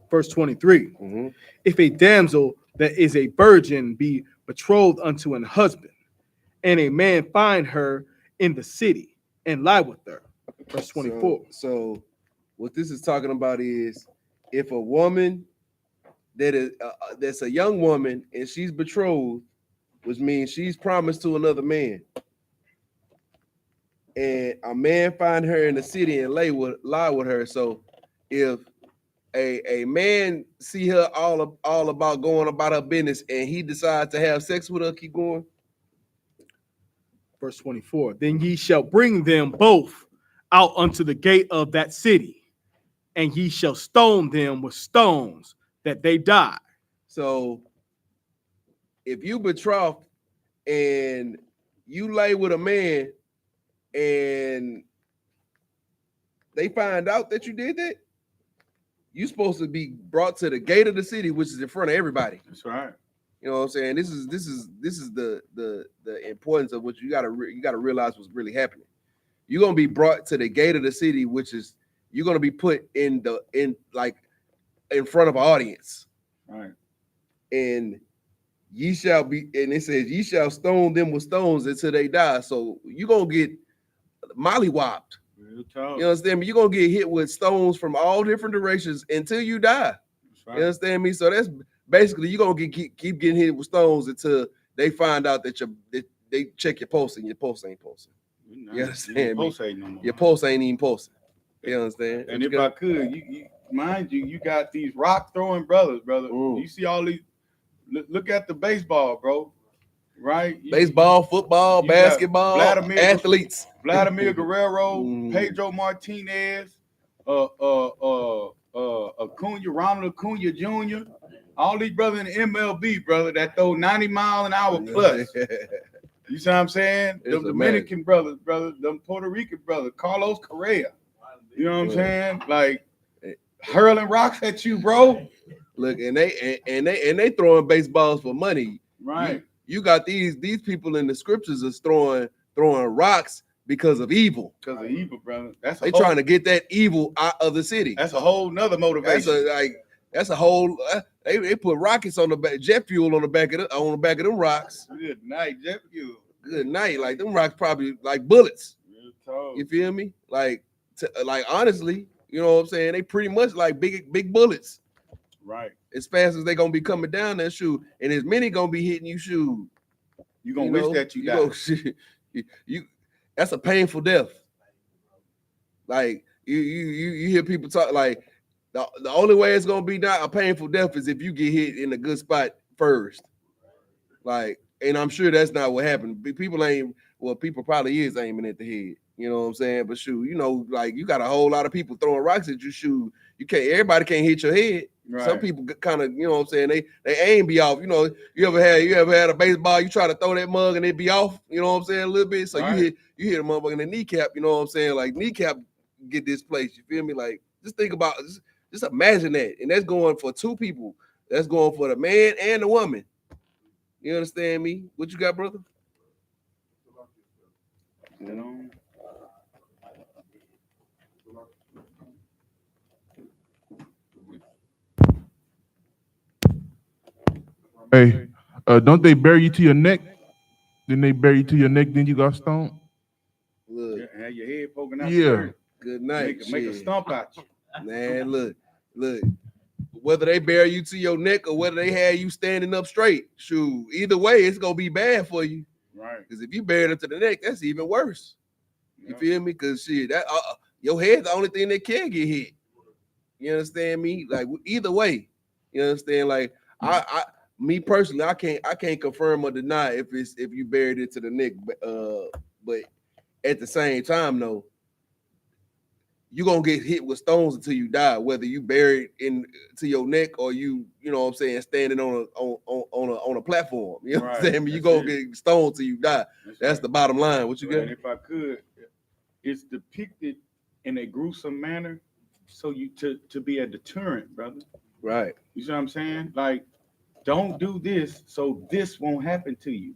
Verse 23. Mm-hmm. If a damsel that is a virgin be betrothed unto an husband, and a man find her in the city and lie with her. Verse 24. So what this is talking about is if a woman that is that's a young woman and she's betrothed, which means she's promised to another man, and a man find her in the city and lie with her. So if a man see her all about going about her business and he decides to have sex with her, keep going. Verse 24. Then ye shall bring them both out unto the gate of that city, and ye shall stone them with stones that they die. So if you betrothed and you lay with a man and they find out that you did that, you're supposed to be brought to the gate of the city, which is in front of everybody. That's right. You know what I'm saying? This is the importance of what you gotta realize what's really happening. You're gonna be brought to the gate of the city, which is you're gonna be put in front of an audience. Right. And ye shall be, and it says ye shall stone them with stones until they die. So you're gonna get mollywopped. Real talk. You understand me? You're gonna get hit with stones from all different directions until you die. That's right. You understand me? So that's basically you're gonna keep getting hit with stones until they find out that they check your post and your post ain't posting. You understand me? Your post ain't even posting. You understand? And if I could, you mind you got these rock throwing brothers, brother. You see all these. Look at the baseball, bro. Right? Baseball, football, basketball, athletes. Vladimir Guerrero, Pedro Martinez, Ronald Acuna Jr. All these brothers in the MLB, brother, that throw 90 miles an hour plus. You see what I'm saying? The Dominican brothers, brother, them Puerto Rican brothers, Carlos Correa. You know what I'm saying? Like hurling rocks at you, bro. Look, and they throwing baseballs for money. Right. You got these people in the scriptures is throwing rocks because of evil. Because of evil, brother. They trying to get that evil out of the city. That's a whole nother motivation. That's a whole. They put rockets on the back, jet fuel on the back of them rocks. Good night, jet fuel. Good night. Like them rocks probably like bullets. You feel me? Like honestly, you know what I'm saying? They pretty much like big bullets. Right. As fast as they gonna be coming down that shoe, and as many gonna be hitting you shoe. You gonna wish that you died. You that's a painful death. Like you hear people talk like the only way it's gonna be not a painful death is if you get hit in a good spot first. Like, and I'm sure that's not what happened. People probably is aiming at the head. You know what I'm saying? But shoot, you know, like you got a whole lot of people throwing rocks at you. Shoot, everybody can't hit your head. Some people kind of, you know what I'm saying, they aim be off. You know, you ever had a baseball, you try to throw that mug and it be off, you know what I'm saying, a little bit. So you hit a motherfucker in the kneecap, you know what I'm saying? Like kneecap get displaced. You feel me? Like just think about just imagine that. And that's going for two people. That's going for the man and the woman. You understand me? What you got, brother? You know? Hey, don't they bury you to your neck? Then they bury you to your neck, then you got stoned? Look, Have your head poking out. Yeah. Good night. Make a stump out you. Man, look. Whether they bury you to your neck or whether they have you standing up straight, shoot, either way, it's gonna be bad for you. Right. Because if you bury it to the neck, that's even worse. You feel me? Because shit, that your head's the only thing that can get hit. You understand me? Like either way, you understand? Like me personally, I can't confirm or deny if you buried it to the neck, but at the same time, though, you're gonna get hit with stones until you die, whether you buried in to your neck or you know what I'm saying, standing on a platform. You know what I'm saying? You're gonna get stoned till you die. That's the bottom line. What you got? And if I could, it's depicted in a gruesome manner, so you to be a deterrent, brother. Right. You see what I'm saying? Like, don't do this, so this won't happen to you.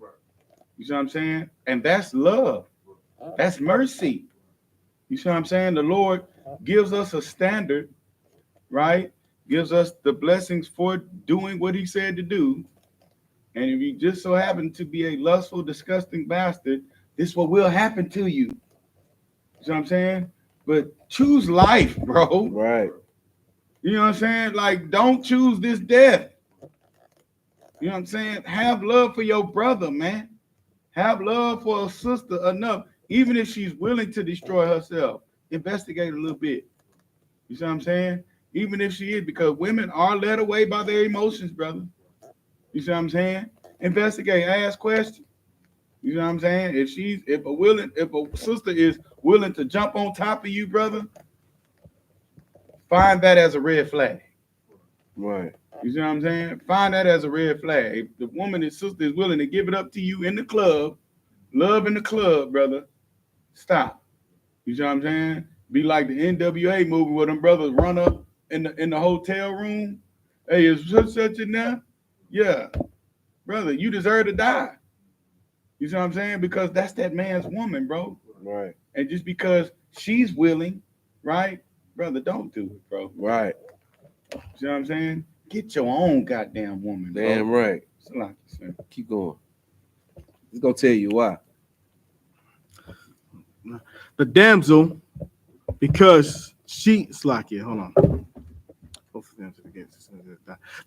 You see what I'm saying? And that's love. That's mercy. You see what I'm saying? The Lord gives us a standard, right? Gives us the blessings for doing what he said to do. And if you just so happen to be a lustful, disgusting bastard, this is what will happen to you. You see what I'm saying? But choose life, bro. Right. You know what I'm saying? Like, don't choose this death. You know what I'm saying? Have love for your brother, man. Have love for a sister enough. Even if she's willing to destroy herself, investigate a little bit. You see what I'm saying? Even if she is, because women are led away by their emotions, brother. You see what I'm saying? Investigate, ask questions. You know what I'm saying? If a sister is willing to jump on top of you, brother, find that as a red flag. Right. You see what I'm saying? Find that as a red flag. If the woman and sister is willing to give it up to you in the club, love in the club, brother, stop. You see what I'm saying? Be like the NWA movie where them brothers run up in the hotel room. Hey, is such in there? Yeah. Brother, you deserve to die. You see what I'm saying? Because that's that man's woman, bro. Right. And just because she's willing, right? Brother, don't do it, bro. Right. You see what I'm saying? Get your own goddamn woman, bro. Damn right. Keep going. It's gonna tell you why. The damsel, because she's like it. Hold on.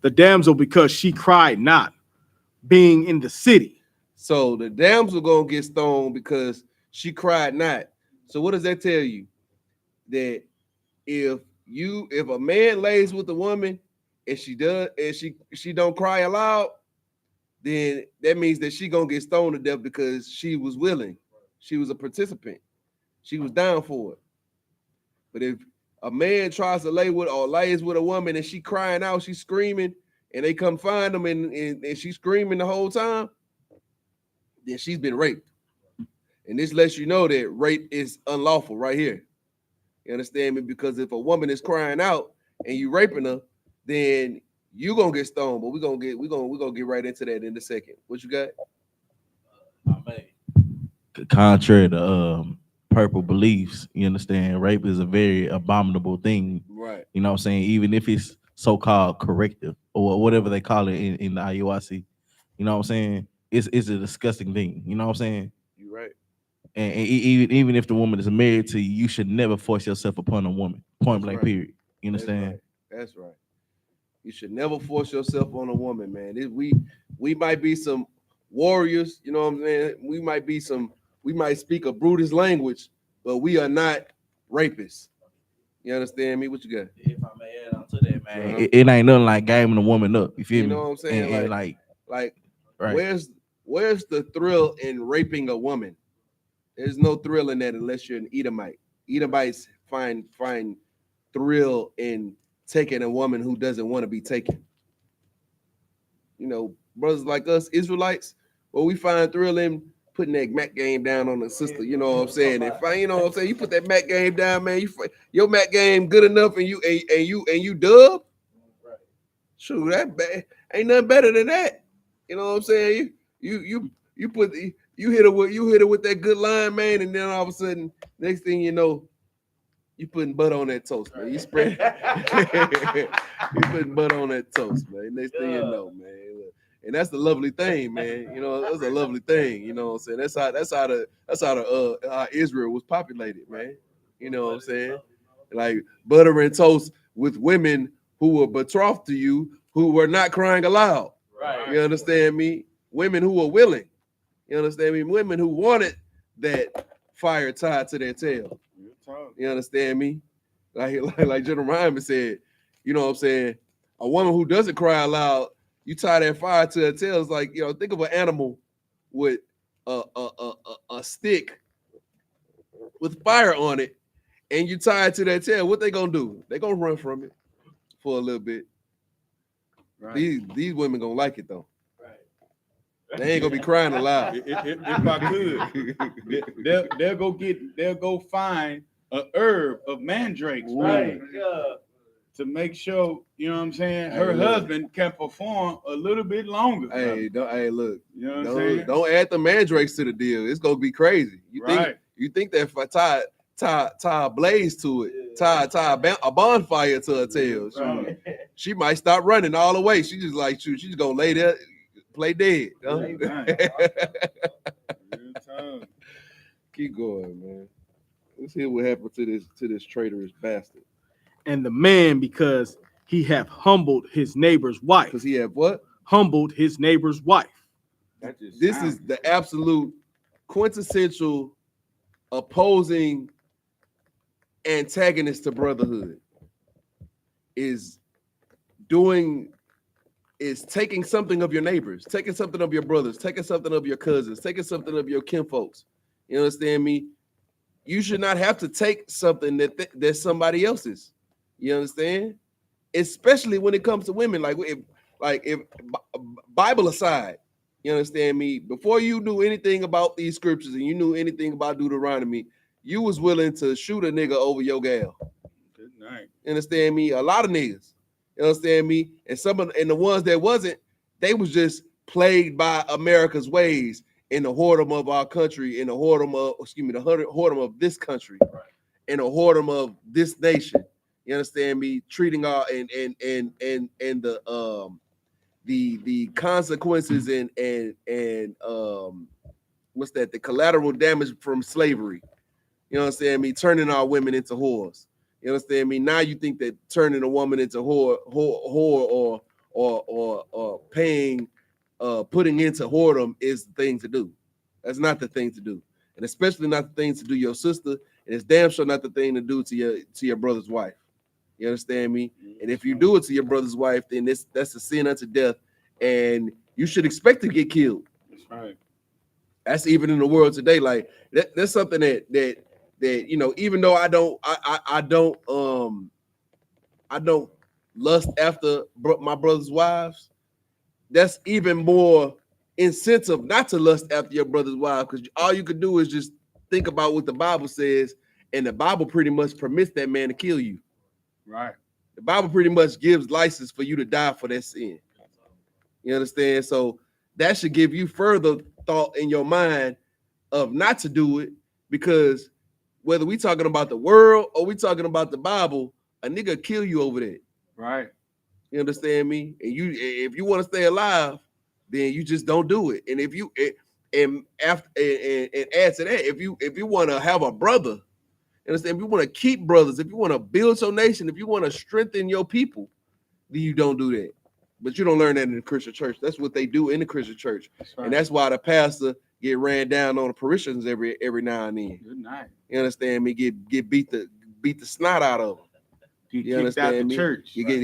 The damsel, because she cried not, being in the city. So the damsel gonna get stoned because she cried not. So what does that tell you? That if a man lays with a woman and she don't cry aloud, then that means that she gonna get stoned to death because she was willing. She was a participant. She was down for it. But if a man tries to lays with a woman and she crying out, she's screaming, and they come find them and she's screaming the whole time, then she's been raped. And this lets you know that rape is unlawful right here. You understand me? Because if a woman is crying out and you raping her, then you gonna get stoned. But we're gonna get right into that in a second. What you got? Contrary to purple beliefs, you understand, rape is a very abominable thing. Right. You know what I'm saying? Even if it's so-called corrective or whatever they call it in the IUIC, you know what I'm saying? It's a disgusting thing. You know what I'm saying? You're right. And even if the woman is married to you, you should never force yourself upon a woman. Point blank, period. You understand? That's right. You should never force yourself on a woman, man. We might be some warriors, you know what I'm saying? We might speak a brutish language, but we are not rapists. You understand me? What you got? If I may add on to that, man, it ain't nothing like gaming a woman up. You feel me? You know what I'm saying? And like right. where's the thrill in raping a woman? There's no thrill in that unless you're an Edomite. Edomites find thrill in taking a woman who doesn't want to be taken. You know, brothers like us, Israelites, well, we find thrill in putting that Mac game down on the sister. You know what I'm saying? If I, you know what I'm saying, you put that Mac game down, man. Your Mac game good enough, and you dub. Shoot, that bad. Ain't nothing better than that. You know what I'm saying? You hit her with that good line, man, and then all of a sudden, next thing you know, you putting butter on that toast, man. You spread you putting butter on that toast, man. Next thing you know, man. And that's the lovely thing, man. You know, that's a lovely thing. You know what I'm saying? That's how Israel was populated, man. You know what I'm saying? Like butter and toast with women who were betrothed to you, who were not crying aloud. Right. You understand me? Women who were willing. You understand me? Women who wanted that fire tied to their tail. You understand me? Like General Ryman said, you know what I'm saying? A woman who doesn't cry aloud, you tie that fire to her tail. It's like, you know, think of an animal with a stick with fire on it, and you tie it to their tail. What they gonna do? They gonna run from it for a little bit. Right. These women gonna like it though. Right. They ain't gonna be crying aloud. If I could, they'll go find a herb of mandrakes, right? To make sure, you know what I'm saying, her husband can perform a little bit longer. Hey, look, you know what I'm saying? Don't add the mandrakes to the deal. It's gonna be crazy. You think that if I tie a blaze to it, tie a bonfire to her tail, she might stop running all the way. She just like, shoot, she's gonna lay there, play dead. Keep going, man. Let's hear what happened to this traitorous bastard. And the man, because he hath humbled his neighbor's wife. Because he have what? Humbled his neighbor's wife. This is the absolute quintessential opposing antagonist to brotherhood. Is taking something of your neighbors, taking something of your brothers, taking something of your cousins, taking something of your kinfolks. You understand me? You should not have to take something that's somebody else's. You understand? Especially when it comes to women. Like if Bible aside, you understand me? Before you knew anything about these scriptures and you knew anything about Deuteronomy, you was willing to shoot a nigga over your gal. Good night. You understand me? A lot of niggas. You understand me? And the ones that wasn't, they was just plagued by America's ways in the whoredom of our country, in the whoredom of this country, in the whoredom of this nation. You understand me? Treating our and the consequences and what's that? The collateral damage from slavery. You understand me? Turning our women into whores. You understand me? Now you think that turning a woman into whore or paying, putting into whoredom is the thing to do. That's not the thing to do, and especially not the thing to do your sister, and it's damn sure not the thing to do to your brother's wife. You understand me? And if you do it to your brother's wife, then that's a sin unto death, and you should expect to get killed. That's right. That's even in the world today. Like that's something that you know, even though I don't lust after my brother's wives, that's even more incentive not to lust after your brother's wife, because all you could do is just think about what the Bible says, and the Bible pretty much permits that man to kill you. Right. The Bible pretty much gives license for you to die for that sin. You understand? So that should give you further thought in your mind of not to do it, because whether we talking about the world or we talking about the Bible, a nigga kill you over that. Right. You understand me? And if you want to stay alive, then you just don't do it. And if you and add to that, if you want to have a brother, understand? If you want to keep brothers, if you want to build your nation, if you want to strengthen your people, then you don't do that. But you don't learn that in the Christian church. That's what they do in the Christian church, right. And that's why the pastor get ran down on the parishioners every now and then. Good night. You understand me? Get beat the snot out of them. You understand out the church? You get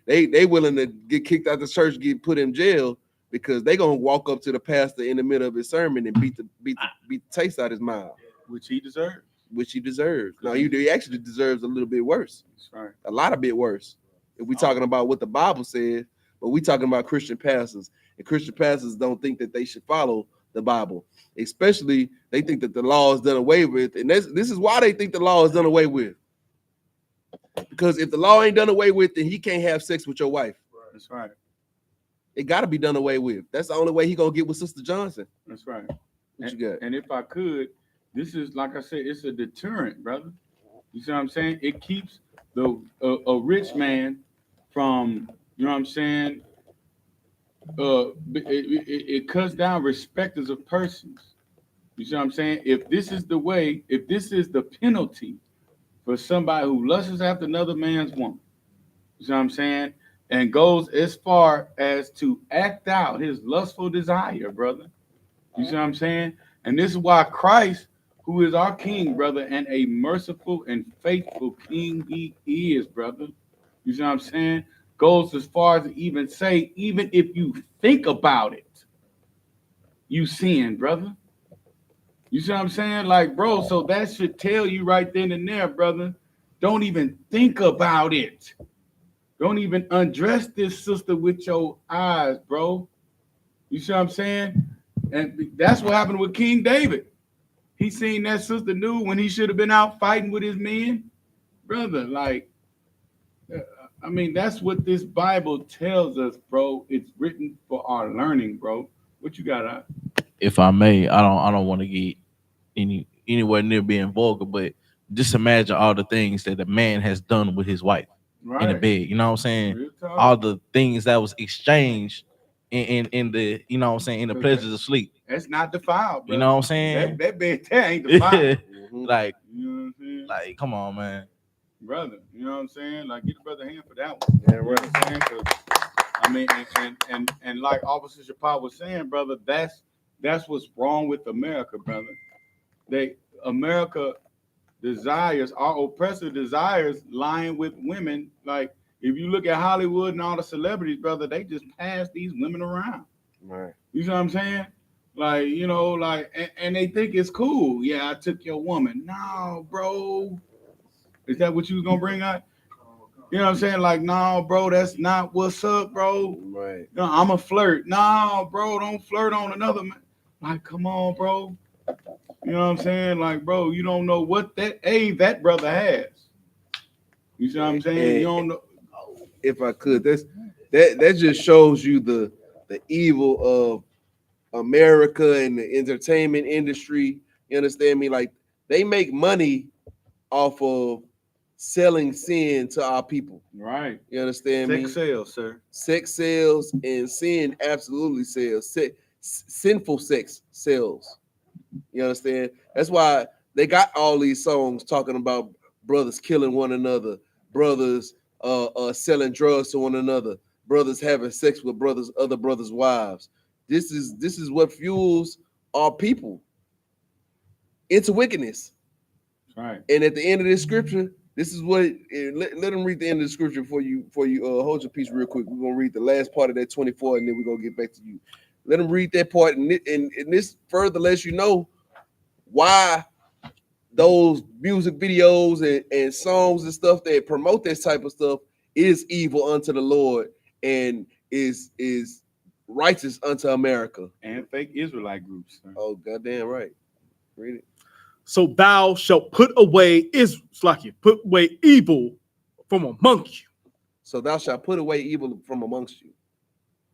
they willing to get kicked out the church, get put in jail, because they gonna walk up to the pastor in the middle of his sermon and beat the taste out his mouth, which he deserves. Now he actually deserves a little bit worse. That's right. A lot of bit worse. If we talking about what the Bible says, but we talking about Christian pastors, and Christian pastors don't think that they should follow the Bible. Especially, they think that the law is done away with, and this is why they think the law is done away with. Because if the law ain't done away with, then he can't have sex with your wife. That's right. It got to be done away with. That's the only way he gonna get with Sister Johnson. That's right. What you got? And if I could, this is like I said, it's a deterrent, brother. You see what I'm saying? It keeps a rich man from, you know what I'm saying? It cuts down respecters of persons. You see what I'm saying? If this is the way, if this is the penalty for somebody who lusts after another man's woman, you see what I'm saying? And goes as far as to act out his lustful desire, brother. You see what I'm saying? And this is why Christ, who is our king, brother, and a merciful and faithful king he is, brother. You see what I'm saying? Goes as far as to even say, even if you think about it, you sin, brother. You see what I'm saying? Like, bro, so that should tell you right then and there, brother. Don't even think about it. Don't even undress this sister with your eyes, bro. You see what I'm saying? And that's what happened with King David. He seen that sister nude when he should have been out fighting with his men. Brother, like, I mean, that's what this Bible tells us, bro. It's written for our learning, bro. What you got? If I may, I don't want to get anywhere near being vulgar, but just imagine all the things that a man has done with his wife in the bed. You know what I'm saying? All the things that was exchanged in the, you know what I'm saying, in the pleasures of sleep. That's not defiled, bro. You know what I'm saying? That bed there ain't defiled. Like, you know what I'm saying? like, come on, man. Brother, you know what I'm saying? Like, get the brother a hand for that one. Yeah, right. You know what I'm saying? 'Cause, I mean, and like Officer Shapiro was saying, brother, that's what's wrong with America, brother. America desires, our oppressor desires lying with women. Like, if you look at Hollywood and all the celebrities, brother, they just pass these women around. Right. You know what I'm saying? Like, you know, like, and they think it's cool. Yeah, I took your woman. No, bro. Is that what you was gonna bring out? You know what I'm saying? Like, no, bro, that's not what's up, bro. Right. No, I'm a flirt. No, bro, don't flirt on another man. Like, come on, bro. You know what I'm saying? Like, bro, you don't know what that brother has. You see what I'm saying? You don't know. If I could, that just shows you the evil of America and the entertainment industry. You understand me? Like, they make money off of selling sin to our people. Right. You understand me? Sex sales, sir. Sex sales and sin absolutely sells. Sinful sex sells. You understand? That's why they got all these songs talking about brothers killing one another, brothers selling drugs to one another, brothers having sex with other brothers' wives. This is what fuels our people into wickedness. Right. And at the end of this scripture, this is what let them read the end of the scripture for you hold your peace real quick. We're gonna read the last part of that 24, and then we're gonna get back to you. Let them read that part, and this further lets you know why those music videos and songs and stuff that promote this type of stuff is evil unto the Lord and is righteous unto America. And fake Israelite groups. Sir. Oh, goddamn right. Read it. So thou shalt put away put away evil from among you. So thou shalt put away evil from amongst you.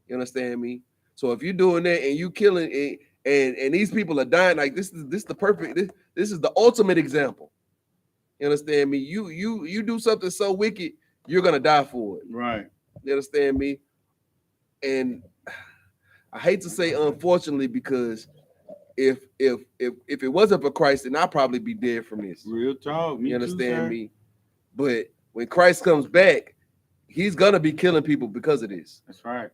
You understand me? So if you're doing that and you killing it, and these people are dying, like this is the perfect, this is the ultimate example. You understand me? You do something so wicked, you're gonna die for it. Right. You understand me? And I hate to say unfortunately, because if it wasn't for Christ, then I'd probably be dead from this. Real talk. You understand me? But when Christ comes back, he's gonna be killing people because of this. That's right.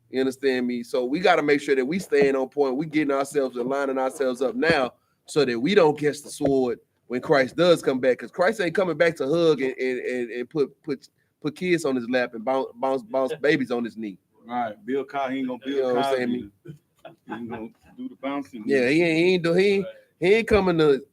You understand me? So we got to make sure that we staying on point. We getting ourselves and lining ourselves up now so that we don't catch the sword when Christ does come back. Because Christ ain't coming back to hug and put kids on his lap and bounce babies on his knee. Right. Bill Cosby, he ain't gonna You know what I'm saying? He ain't gonna do the bouncing. Yeah, he ain't coming to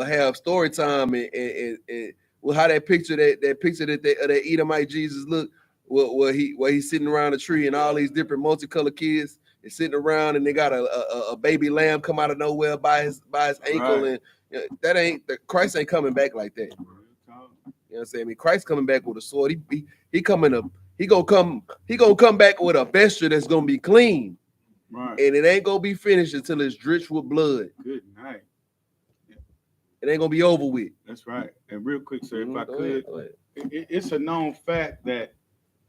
have story time and Well, how that picture that that Edomite Jesus look, where he's sitting around a tree and all these different multicolored kids is sitting around and they got a baby lamb come out of nowhere by his ankle, Right. and that ain't Christ ain't coming back like that. You know what I'm saying? I mean, Christ coming back with a sword. He gonna come back with a vesture that's gonna be clean, Right. and it ain't gonna be finished until it's drenched with blood. Good night. It ain't gonna be over with. That's right. And real quick, sir, if I Go could, ahead. it's a known fact that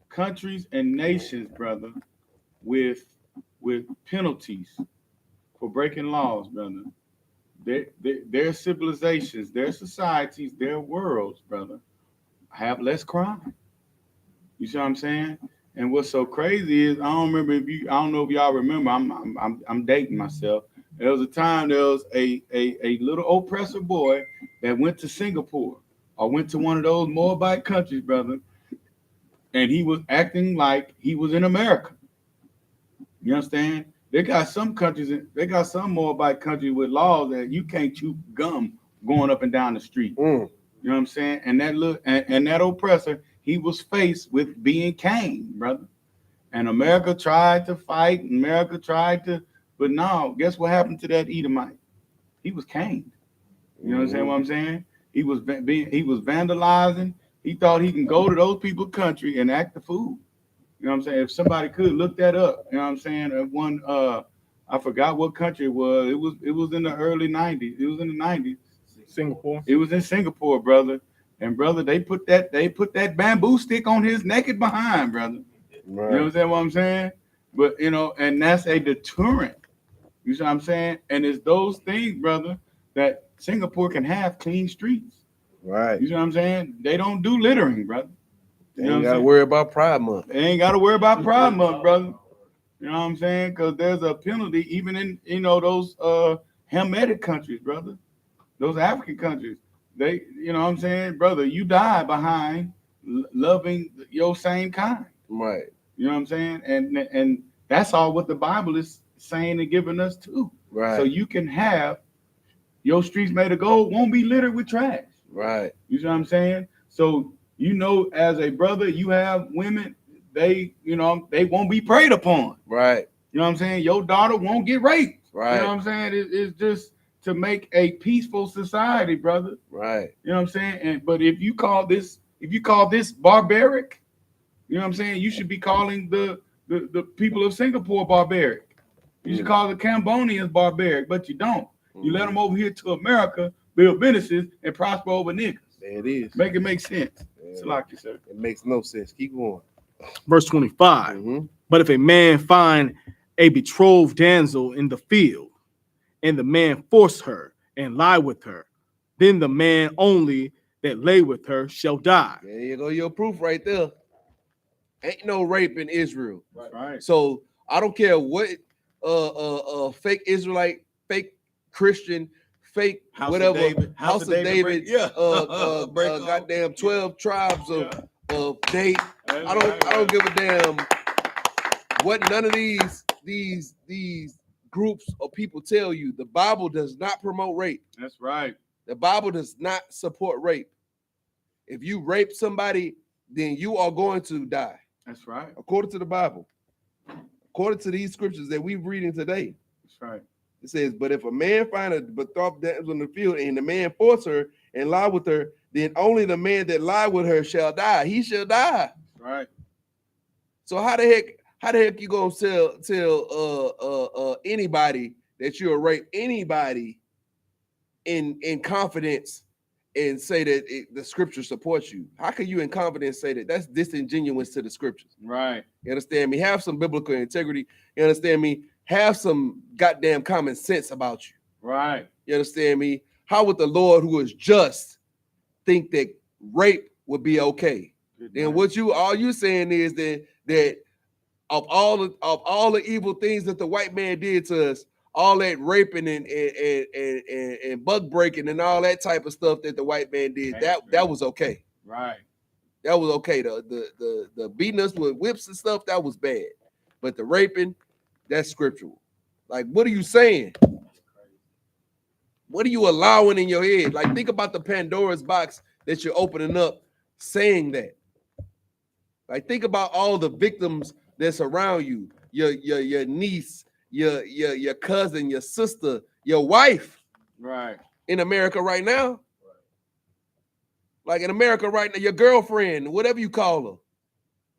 countries and nations, brother, with penalties for breaking laws, brother, their civilizations, their societies, their worlds, brother, have less crime. You see what I'm saying? And what's so crazy is I don't know if y'all remember. I'm dating myself. There was a time there was a little oppressor boy that went to Singapore or went to one of those Moabite countries, brother, and he was acting like he was in America. You understand? They got some Moabite countries with laws that you can't chew gum going up and down the street. You know what I'm saying? And that oppressor, he was faced with being caned, brother. And America tried to fight. But no, guess what happened to that Edomite? He was caned. You understand what I'm saying? He was vandalizing. He thought he can go to those people's country and act the fool. You know what I'm saying? If somebody could look that up, you know what I'm saying? One, I forgot what country it was. It was in the early 90s. It was in the 90s. Singapore. It was in Singapore, brother. And brother, they put that bamboo stick on his naked behind, brother. Right. You understand what I'm saying? But and that's a deterrent. You see what I'm saying? And it's those things, brother, that Singapore can have clean streets. Right. You see what I'm saying? They don't do littering, brother. They ain't got to worry about Pride Month. They ain't got to worry about Pride Month, brother. You know what I'm saying? Because there's a penalty even in those Hamitic countries, brother. Those African countries. They, you know what I'm saying, brother, you die behind loving your same kind. Right. You know what I'm saying? And that's all what the Bible is saying and giving us too. Right. So you can have your streets made of gold, won't be littered with trash. Right. You see what I'm saying? So as a brother, you have women, they won't be preyed upon. Right. You know what I'm saying? Your daughter won't get raped. Right. You know what I'm saying? It's just to make a peaceful society, brother. Right. You know what I'm saying? But if you call this barbaric, you know what I'm saying? You should be calling the people of Singapore barbaric. You should call the Cambodians barbaric, but you don't. You let them over here to America, build businesses, and prosper over niggas. There it is. Make it make sense. Yeah. Salaki, sir. It makes no sense. Keep going. Verse 25. But if a man find a betrothed damsel in the field, and the man force her and lie with her, then the man only that lay with her shall die. There you go, your proof right there. Ain't no rape in Israel. Right. So I don't care what fake Israelite, fake Christian, fake House whatever of David. House of David, Break goddamn 12 tribes of date. That's I don't give a damn what none of these groups or people tell you. The Bible does not promote rape. That's right. The Bible does not support rape. If you rape somebody, then you are going to die. That's right. According to the Bible. According to these scriptures that we're reading today. That's right. It says, but if a man find a betrothed damsel in the field and the man force her and lie with her, then only the man that lie with her shall die. He shall die. That's right. So how the heck you gonna tell anybody that you'll rape anybody in confidence and say that the scripture supports you? How can you in confidence say that? That's disingenuous to the scriptures. Right. You understand me? Have some biblical integrity. You understand me? Have some goddamn common sense about you. Right. You understand me? How would the Lord, who is just, think that rape would be okay? Then what all you saying is that of all the evil things that the white man did to us, all that raping and bug breaking and all that type of stuff that the white man did, that was okay. Right. That was okay. The beating us with whips and stuff, that was bad. But the raping, that's scriptural. Like, what are you saying? What are you allowing in your head? Like, think about the Pandora's box that you're opening up saying that. Like, think about all the victims that's around you, your niece, your cousin, your sister, your wife. Right. In America right now. Like in America right now, your girlfriend, whatever you call her.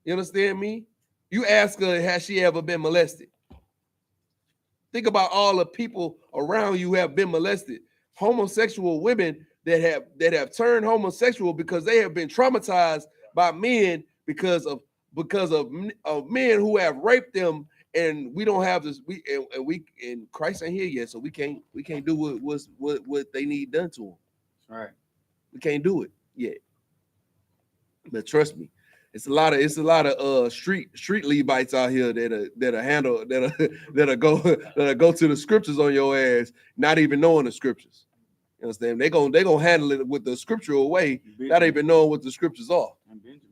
You understand me? You ask her, has she ever been molested? Think about all the people around you who have been molested. Homosexual women that have turned homosexual because they have been traumatized by men because of men who have raped them, and we don't have this. And Christ ain't here yet, so we can't do what they need done to them. Right. We can't do it yet. But trust me, it's a lot of street Levites out here that'll go to the scriptures on your ass, not even knowing the scriptures. You understand? They gonna handle it with the scriptural way, not even knowing what the scriptures are. And Benjamin.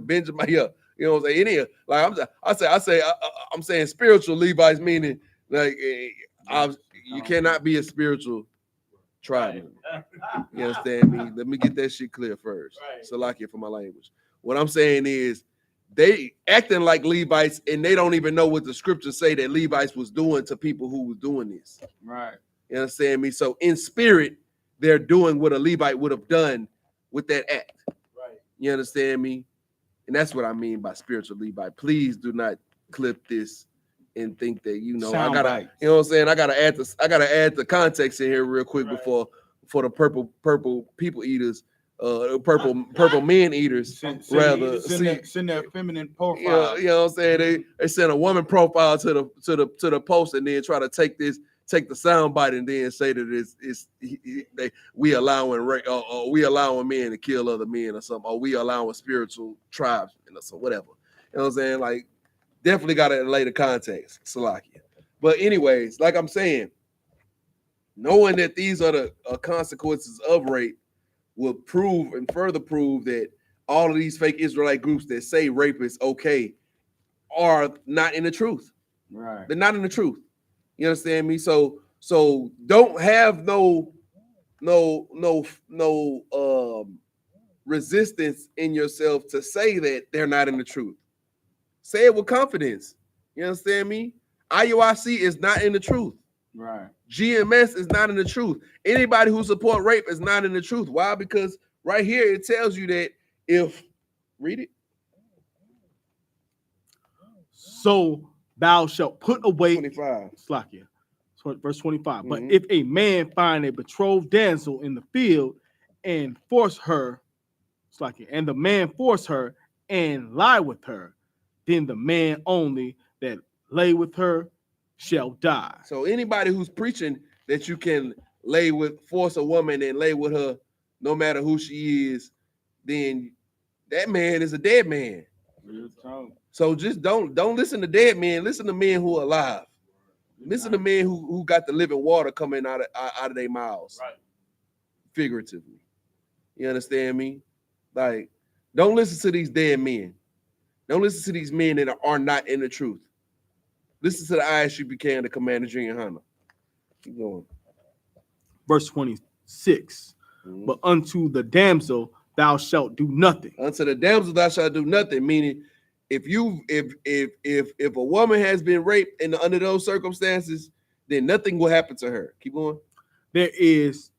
Benjamin, yeah, you know what I'm saying? I'm saying spiritual Levites, meaning like you cannot be a spiritual tribe. You understand me? Let me get that shit clear first. Salakia for my language. What I'm saying is they acting like Levites and they don't even know what the scriptures say that Levites was doing to people who was doing this. Right. You understand me? So in spirit, they're doing what a Levite would have done with that act. Right. You understand me? And that's what I mean by spiritual Levite. Please do not clip this and think that I gotta, bites. you know what I'm saying? I gotta add the context in here real quick before the purple people eaters, purple men eaters, Send that feminine profile. you know what I'm saying? They send a woman profile to the post and then try to take the sound bite and then say that we allowing men to kill other men or something, or we allowing spiritual tribes and so whatever. You know what I'm saying? Like, definitely got to lay the context, Salakia. But anyways, like I'm saying, knowing that these are the consequences of rape will prove and further prove that all of these fake Israelite groups that say rape is okay are not in the truth. Right. They're not in the truth. You understand me? So don't have no resistance in yourself to say that they're not in the truth. Say it with confidence. You understand me? IUIC is not in the truth. Right. GMS is not in the truth. Anybody who support rape is not in the truth. Why? Because right here it tells you that read it. So thou shalt put away 25. Slakia, verse 25. But if a man find a betrothed damsel in the field and force her, Slakia, and the man force her and lie with her, then the man only that lay with her shall die. So anybody who's preaching that you can force a woman and lay with her, no matter who she is, then that man is a dead man. Real talk. So just don't listen to dead men. Listen to men who are alive. Listen to men who got the living water coming out of their mouths. Right. Figuratively. You understand me? Like, don't listen to these dead men. Don't listen to these men that are not in the truth. Listen to the I.S.U.P.K and the Commander YAHANNA. Keep going. Verse 26. But unto the damsel thou shalt do nothing. Unto the damsel thou shalt do nothing. Meaning, if a woman has been raped under those circumstances, then nothing will happen to her. Keep going. There is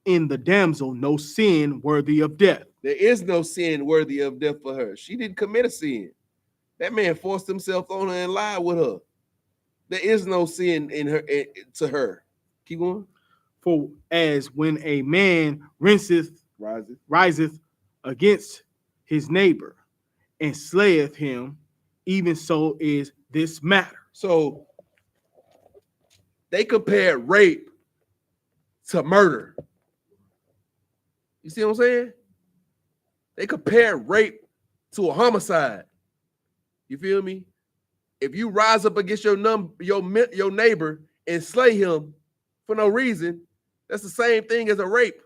in the damsel no sin worthy of death. There is no sin worthy of death for her. She didn't commit a sin. That man forced himself on her and lied with her. There is no sin in her to her. Keep going. For as when a man riseth against his neighbor and slayeth him, even so is this matter. So they compared rape to murder. You see what I'm saying? They compared rape to a homicide. You feel me? If you rise up against your neighbor and slay him for no reason, that's the same thing as a rape.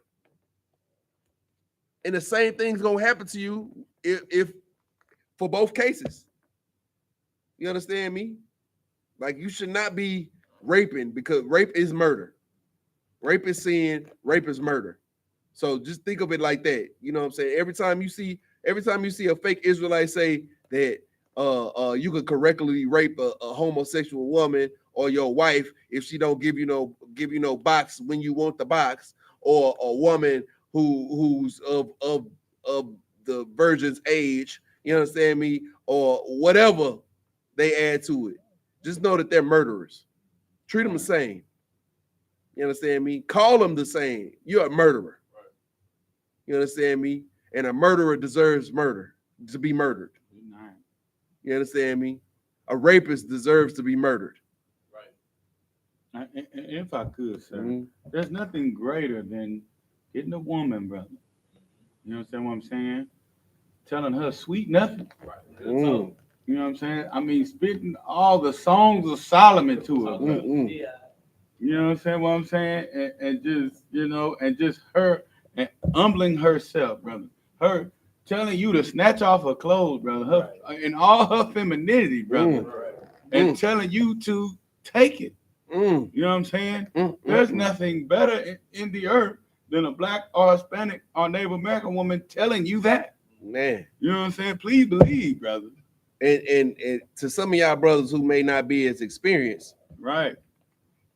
And the same thing's gonna happen to you if for both cases. You understand me? Like, you should not be raping, because rape is murder. Rape is sin, rape is murder. So just think of it like that. You know what I'm saying? Every time you see a fake Israelite say that you could correctly rape a homosexual woman or your wife if she don't give you no box when you want the box, or a woman who's of the virgin's age, you understand me, or whatever they add to it. Just know that they're murderers. Treat them the same. You understand me? Call them the same. You're a murderer. You understand me? And a murderer deserves murder, to be murdered. You understand me? A rapist deserves to be murdered. And if I could, sir, there's nothing greater than getting a woman, brother. You understand what I'm saying? Telling her sweet nothing. You know what I'm saying? I mean, spitting all the songs of Solomon to her. Yeah. You know what I'm saying? What I'm saying? And just, and just her and humbling herself, brother. Her telling you to snatch off her clothes, brother. Her in all her femininity, brother. And telling you to take it. You know what I'm saying? There's nothing better in the earth than a black or Hispanic or Native American woman telling you that. Man. You know what I'm saying? Please believe, brother. And to some of y'all brothers who may not be as experienced, right?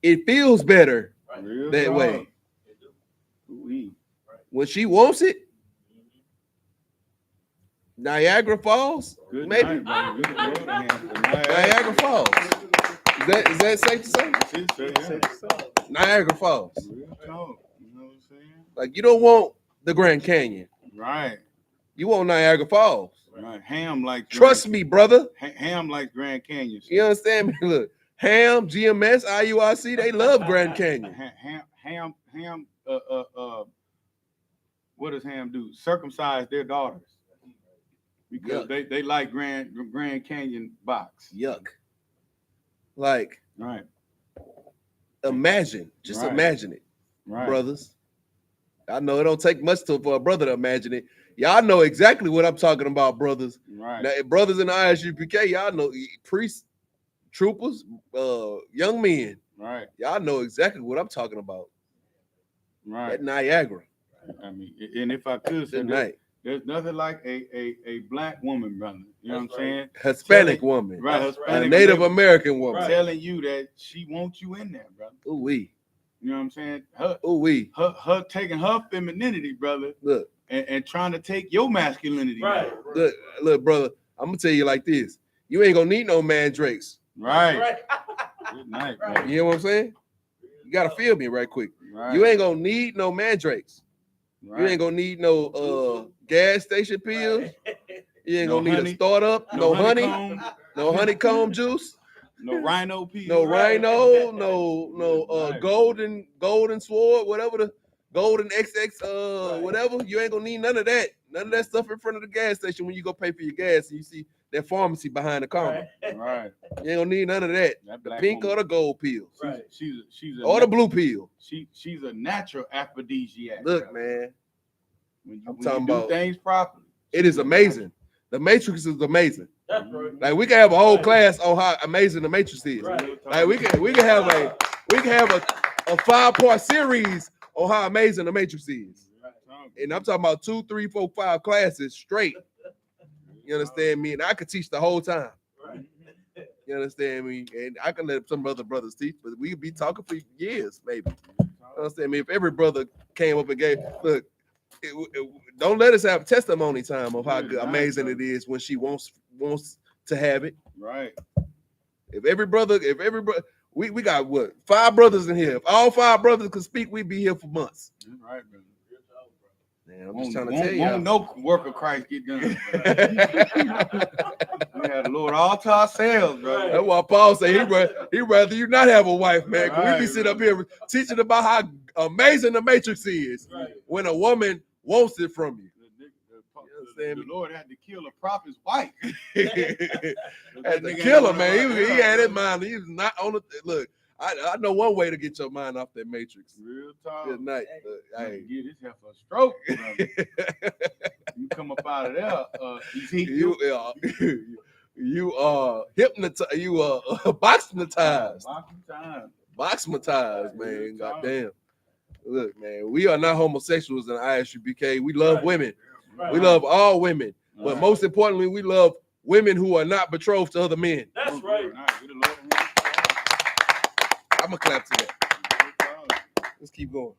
It feels better Real that talk. way. When she wants it, Niagara Falls, Good maybe. night, Niagara Falls. Is that safe to say? Niagara Falls. Real talk. You know what I'm saying? Like, you don't want the Grand Canyon. Right. You want Niagara Falls. Right. Ham like Trust me, brother. Ham like Grand Canyon. You understand me? Look, Ham, GMS, I.U.I.C, they love Grand Canyon. Ham. What does Ham do? Circumcise their daughters because they like Grand Canyon box. Yuck. Like, right. Imagine, just imagine it, brothers. I know it don't take much for a brother to imagine it. Y'all know exactly what I'm talking about, brothers. Right. Now, brothers in the I.S.U.P.K, y'all know priests, troopers, young men. Right. Y'all know exactly what I'm talking about. Right. At Niagara. I mean, and if I could say there's nothing like a black woman, brother. You know what I'm saying? Hispanic woman. Right. Hispanic a Native American woman. Telling you that she wants you in there, brother. Ooh-wee. You know what I'm saying? Her taking her femininity, brother. Look. And trying to take your masculinity. Right. Look, brother, I'm gonna tell you like this. You ain't gonna need no mandrakes. Right. Good night, bro. You know what I'm saying? You gotta feel me right quick. Right. You ain't gonna need no mandrakes. Right. You ain't gonna need no gas station pills. You ain't gonna need a startup, no honey, no honeycomb juice, no rhino pills, no rhino, no golden sword, whatever the golden XX whatever. You ain't gonna need none of that. None of that stuff in front of the gas station when you go pay for your gas and you see that pharmacy behind the counter. Right. You ain't gonna need none of that. The pink woman. or the gold pill. Right. She's or the blue pill. She's a natural aphrodisiac. Look, man. When you do things properly. It is amazing. The Matrix is amazing. That's right. Like we can have a whole class on how amazing the Matrix is. Right. Like we can have a 5-part series on how amazing the Matrix is. And I'm talking about 2, 3, 4, 5 classes straight. You understand me? And I could teach the whole time. Right. You understand me? And I can let some other brothers teach, but we could be talking for years, maybe. You understand me? If every brother came up and gave, look, don't let us have testimony time of how good, amazing it is when she wants to have it. Right. If every brother, we got what? 5 brothers in here. If all 5 brothers could speak, we'd be here for months. Right, brother. Man, I'm just trying to tell you. Won't no work of Christ get done. We had the Lord all to ourselves, brother. That's why Paul say he rather you not have a wife, man. Right, we be sitting up here teaching about how amazing the Matrix is when a woman wants it from you. The Lord had to kill a prophet's wife. Had to kill him, man. He had his mind. He was not on the look. I know one way to get your mind off that Matrix. Real talk. Good night. Hey, get this here for a stroke. You come up out of there, you are hypnotized. You are boxmatized. Boxmatized, man. Goddamn. Look, man, we are not homosexuals in I.S.U.P.K. We love women. Right. We love all women. But most importantly, we love women who are not betrothed to other men. That's right. I'm going to clap to that. Let's keep going.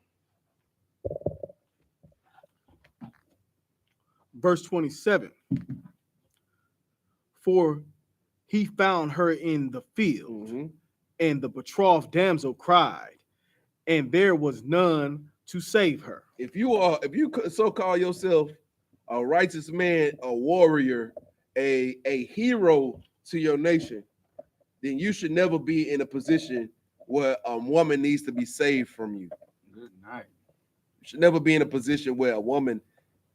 Verse 27. For he found her in the field, Mhm. and the betrothed damsel cried, and there was none to save her. If you so call yourself a righteous man, a warrior, a hero to your nation, then you should never be in a position where a woman needs to be saved from you. Good night. You should never be in a position where a woman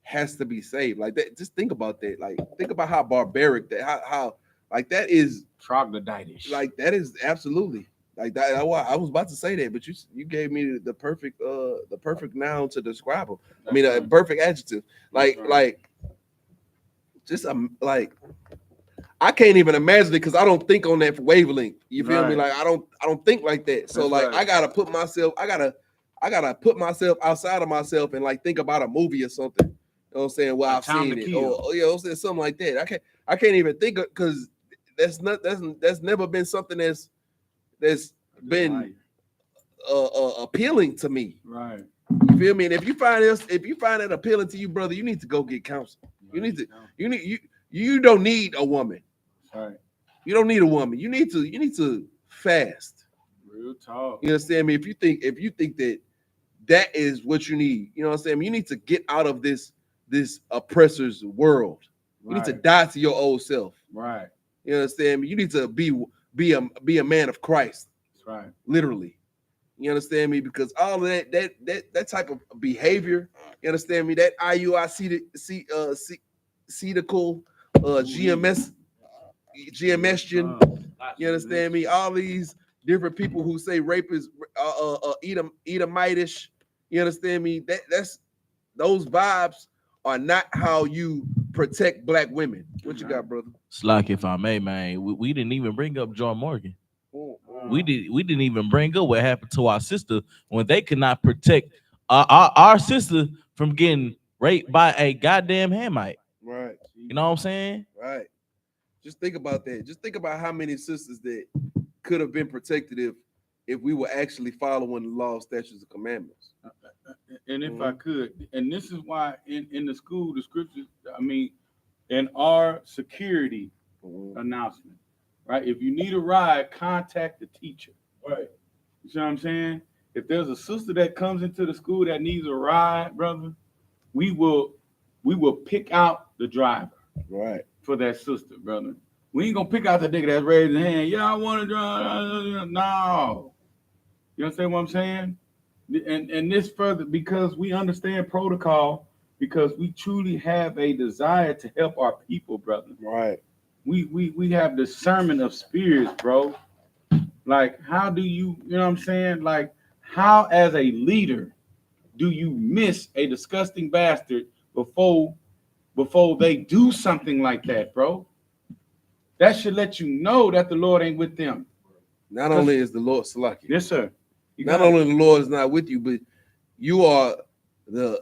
has to be saved. Like that, just think about that. Like, think about how barbaric that, how like that is. Troglodytish. Like that is absolutely like that. I was about to say that, but you gave me the perfect noun to describe them. I mean, a perfect adjective. Like just like I can't even imagine it because I don't think on that wavelength. You feel me? Like I don't think like that. So like I gotta put myself. I gotta put myself outside of myself and like think about a movie or something. You know what I'm saying? Well, I've seen it, or you know, something like that. I can't even think of, because that's never been something that's been appealing to me. Right. You feel me? And if you find it appealing to you, brother, you need to go get counsel. You don't need a woman. Right. You don't need a woman. You need to fast. Real talk. You understand me? If you think that is what you need, you know what I'm saying? You need to get out of this oppressor's world. You need to die to your old self. Right. You understand me? You need to be a man of Christ. That's right. Literally. You understand me? Because all of that type of behavior, you understand me? That GMS, you understand me? All these different people who say rape is Edomitish, you understand me? That's those vibes are not how you protect black women. What you got, brother? Slack, if I may, man. We didn't even bring up John Morgan. We didn't even bring up what happened to our sister when they could not protect our sister from getting raped by a goddamn Hamite. Right. You know what I'm saying? Right. Just think about that. Just think about how many sisters that could have been protected if we were actually following the law, statutes, and commandments. And if I could, and this is why in the school, the scriptures, I mean, in our security announcement, right? If you need a ride, contact the teacher. Right. You see what I'm saying? If there's a sister that comes into the school that needs a ride, brother, we will pick out the driver. Right. For that sister, brother. We ain't gonna pick out the nigga that's raising his hand. Yeah, I want to drive. No. You understand what I'm saying? And this further, because we understand protocol, because we truly have a desire to help our people, brother. Right. We have discernment of spirits, bro. Like, how do you know what I'm saying? Like, how as a leader do you miss a disgusting bastard before they do something like that, bro? That should let you know that the Lord ain't with them. Not only is the Lord Salaki. Yes, sir. Not only the Lord is not with you, but you are the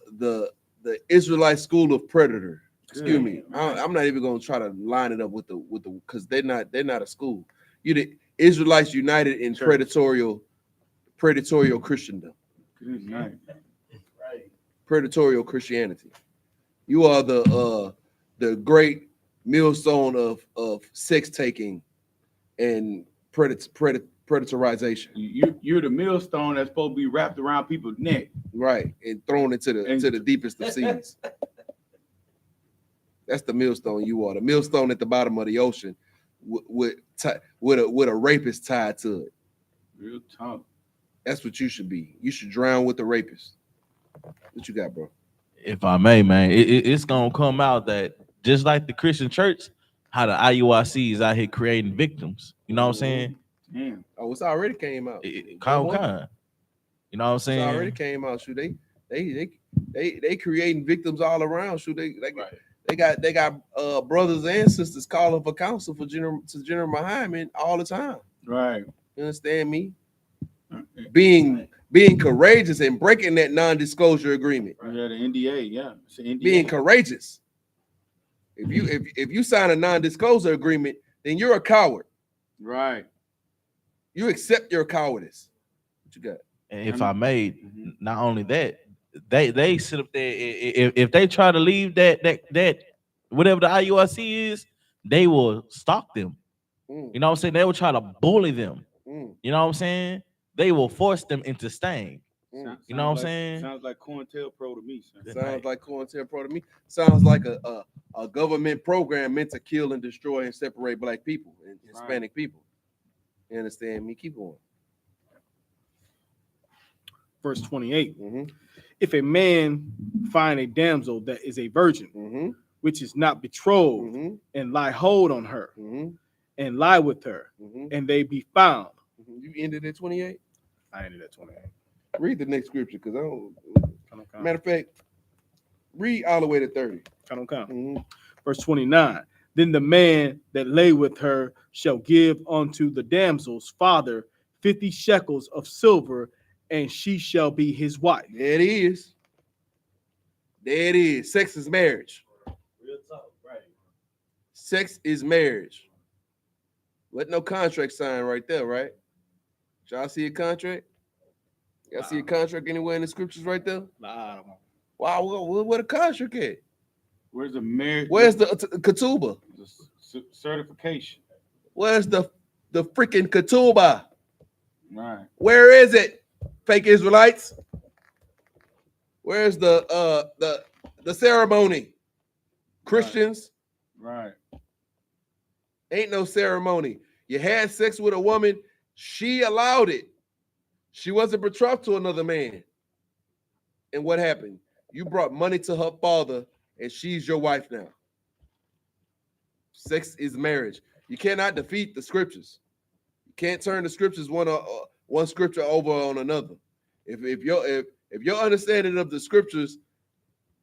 Israelite school of predator. Excuse me. I'm not even gonna try to line it up with the because they're not a school. You're the Israelites united in predatorial Christendom. Good night. Predatorial Christianity. You are the great millstone of sex taking and predatorization. You're the millstone that's supposed to be wrapped around people's neck, right, and thrown into the deepest of seas. That's the millstone you are. The millstone at the bottom of the ocean with a rapist tied to it. Real talk. That's what you should be. You should drown with the rapist. What you got, bro? If I may, man, it's gonna come out that just like the Christian church, how the IUIC is out here creating victims. You know what I'm saying? Damn. Oh, it's already came out. Kind. You know what I'm saying? It already came out. Shoot, they creating victims all around. Shoot, they got brothers and sisters calling for counsel for General Muhammad all the time. Right. You understand me? Being being courageous and breaking that non-disclosure agreement. Yeah, the NDA. Yeah, it's an NDA. Being courageous. If you sign a non-disclosure agreement, then you're a coward. Right. You accept your cowardice. What you got? And if I may, not only that, they sit up there. If they try to leave that whatever the IURC is, they will stalk them. You know what I'm saying? They will try to bully them. You know what I'm saying? They will force them into staying. You know what I'm saying? Sounds like COINTELPRO to me. Son. Sounds like COINTELPRO to me. Sounds like a government program meant to kill and destroy and separate black people and Hispanic people. You understand me? Keep going. Verse 28. If a man find a damsel that is a virgin, which is not betrothed, and lie hold on her, and lie with her, and they be found. You ended at 28? I ended at 28. Read the next scripture, because I don't. Matter of fact, read all the way to 30. Verse 29. Then the man that lay with her shall give unto the damsel's father 50 shekels of silver, and she shall be his wife. There it is. There it is. Sex is marriage. Real talk, right? Sex is marriage. Let no contract sign right there, right? Y'all see a contract? Y'all see a contract anywhere in the scriptures right there? Nah. Wow, what a contract at? Where's the marriage? Where's the ketubah? The certification. Where's the freaking ketubah? Right. Where is it? Fake Israelites. Where's the ceremony? Christians. Right. Ain't no ceremony. You had sex with a woman, she allowed it. She wasn't betrothed to another man. And what happened? You brought money to her father, and she's your wife now. Sex is marriage. You cannot defeat the scriptures. You can't turn the scriptures one scripture over on another. If your understanding of the scriptures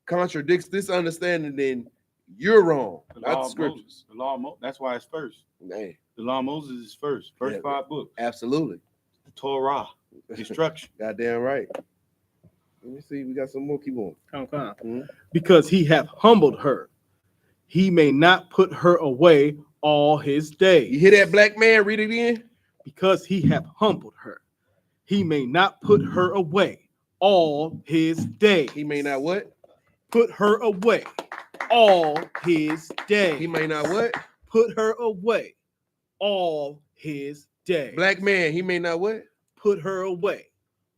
contradicts this understanding, then you're wrong. Not the scriptures. The law of Moses. That's why it's first. Man. The law of Moses is first. First 5 books. Absolutely. The Torah. Instruction. Goddamn right. Let me see. We got some more. Keep going. Because he hath humbled her, he may not put her away all his days. You hear that, black man? Read it again. Because he hath humbled her, he may not put her away all his days. He may not what? Put her away all his days. He may not what? Put her away all his days. Black man, he may not what? Put her away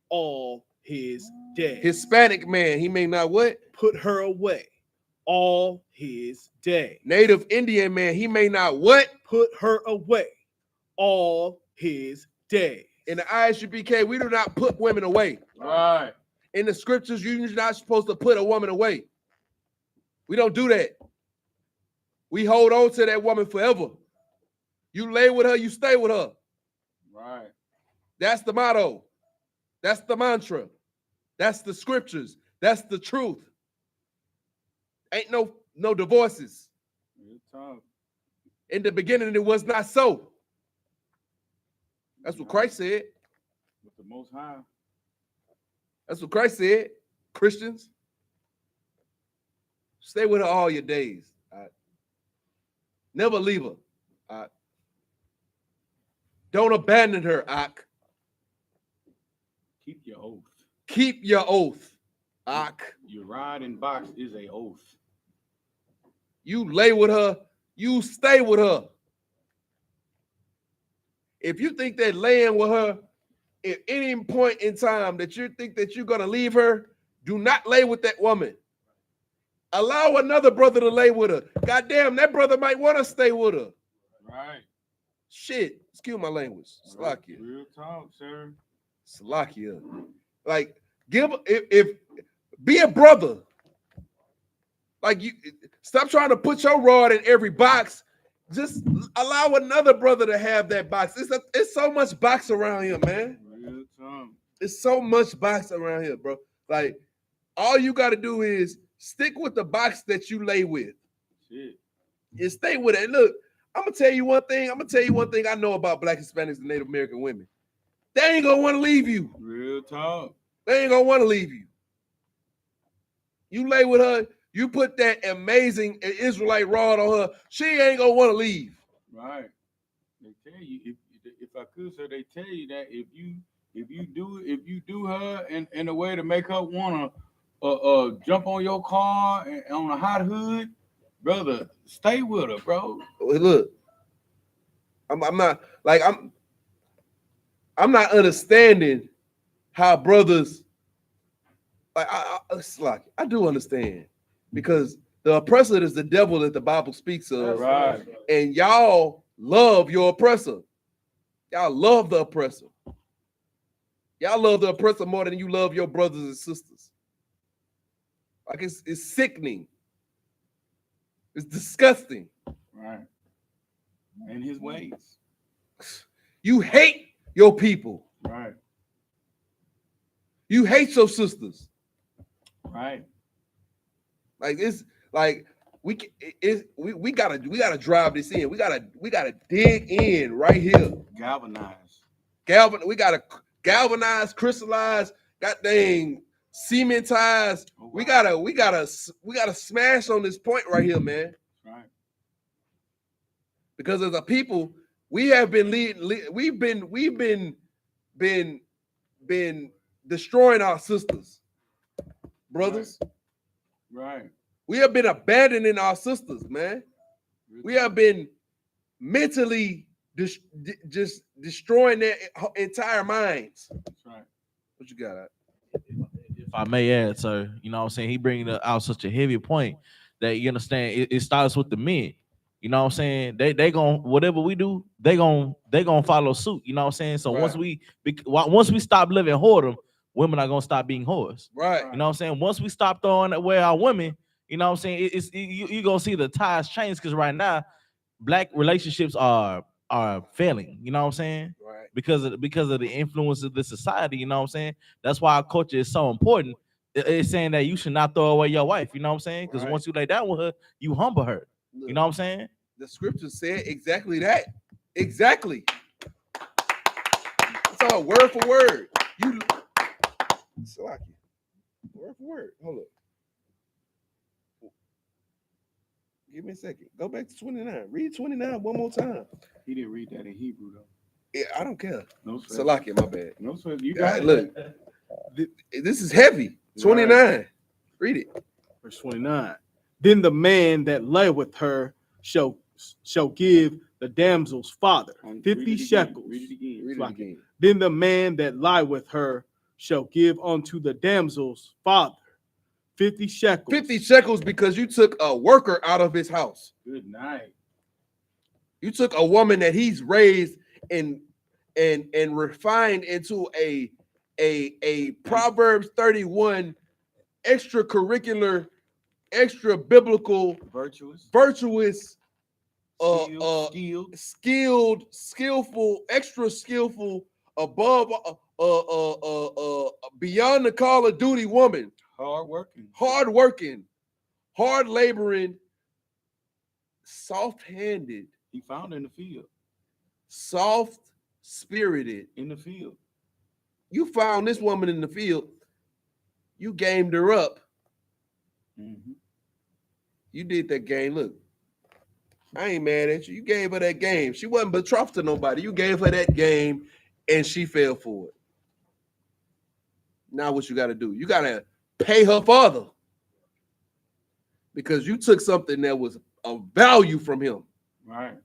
all his days. Hispanic man, he may not what? Put her away all his days. Native Indian man, he may not what? Put her away all his days. In the I.S.U.P.K, we do not put women away. Right. In the scriptures, you're not supposed to put a woman away. We don't do that. We hold on to that woman forever. You lay with her, you stay with her. Right. That's the motto. That's the mantra. That's the scriptures. That's the truth. Ain't no divorces. In the beginning, it was not so. That's what Christ said. With the Most High. That's what Christ said. Christians, stay with her all your days. Never leave her. Don't abandon her. Keep your oath. Keep your oath. Your ride and box is a oath. You lay with her. You stay with her. If you think that laying with her at any point in time that you think that you're going to leave her, do not lay with that woman. Allow another brother to lay with her. Goddamn, that brother might want to stay with her. Right. Shit. Excuse my language. Slakia. Real talk, sir. Slakia. Like, if be a brother. Like, you stop trying to put your rod in every box. Just allow another brother to have that box. It's so much box around here, man. Real talk. It's so much box around here, bro. Like, all you got to do is stick with the box that you lay with. Shit. And stay with it. Look, I'm gonna tell you one thing. I know about Black, Hispanics, and Native American women. They ain't gonna want to leave you. Real Real talk. They ain't gonna want to leave you. You lay with her, you put that amazing Israelite rod on her, she ain't gonna want to leave. Right. They tell you if I could, so they tell you that if you do her in a way to make her wanna jump on your car and on a hot hood, brother, stay with her, bro. Look, I'm not understanding how brothers it's like I do understand because the oppressor is the devil that the Bible speaks of, Right. and y'all love your oppressor. Y'all love the oppressor. Y'all love the oppressor more than you love your brothers and sisters. Like it's sickening. It's disgusting. Right. And his ways. You hate your people. Right. You hate your sisters. Right. Like it's like we gotta drive this in. We gotta dig in right here. Galvanize. We gotta galvanize, crystallize, goddamn cementize. Oh, wow. We gotta smash on this point right here, man. Right. Because as a people, we have been been destroying our sisters, brothers. Right. We have been abandoning our sisters, man. We have been mentally just destroying their entire minds. That's right. What you got? If I may add, sir, you know what I'm saying? He bringing out such a heavy point that you understand it starts with the men. You know what I'm saying? They gon' whatever we do, they gon' follow suit. You know what I'm saying? So Right. once we stop living whoredom, women are gonna stop being whores. Right. You know what I'm saying? Once we stop throwing away our women, you know what I'm saying? You gonna see the ties change because right now, black relationships are failing. You know what I'm saying? Right. Because of the influence of the society. You know what I'm saying? That's why our culture is so important. It's saying that you should not throw away your wife. You know what I'm saying? Because Right. once you lay down with her, you humble her. Look, You know what I'm saying? the scripture said exactly that. Exactly. It's all word for word. You Salaki. Word for word. Hold up. Give me a second. Go back to 29. Read 29 one more time. He didn't read that in Hebrew though. Yeah, I don't care. No sweat. Salaki, my bad. No sweat. You Yeah, got it. look. This is heavy. 29. Read it. Verse 29. Then the man that lay with her shall give the damsel's father Read 50 it again. shekels. Read it again. Read it Salaki. again. Then the man that lie with her shall give unto the damsel's father 50 shekels. 50 shekels because you took a worker out of his house. Good night. You took a woman that he's raised and refined into a Proverbs 31 extracurricular, extra biblical, Virtuous. skilled, skillful, extra skillful, above beyond the Call of Duty woman. Hard working. Hard laboring, soft-handed, He found her in the field. soft-spirited. In the field. You found this woman in the field. You gamed her up. Mm-hmm. You did that game. Look, I ain't mad at you. You gave her that game. She wasn't betrothed to nobody. You gave her that game, and she fell for it. Now what you got to do? You got to pay her father because you took something that was of value from him. Right.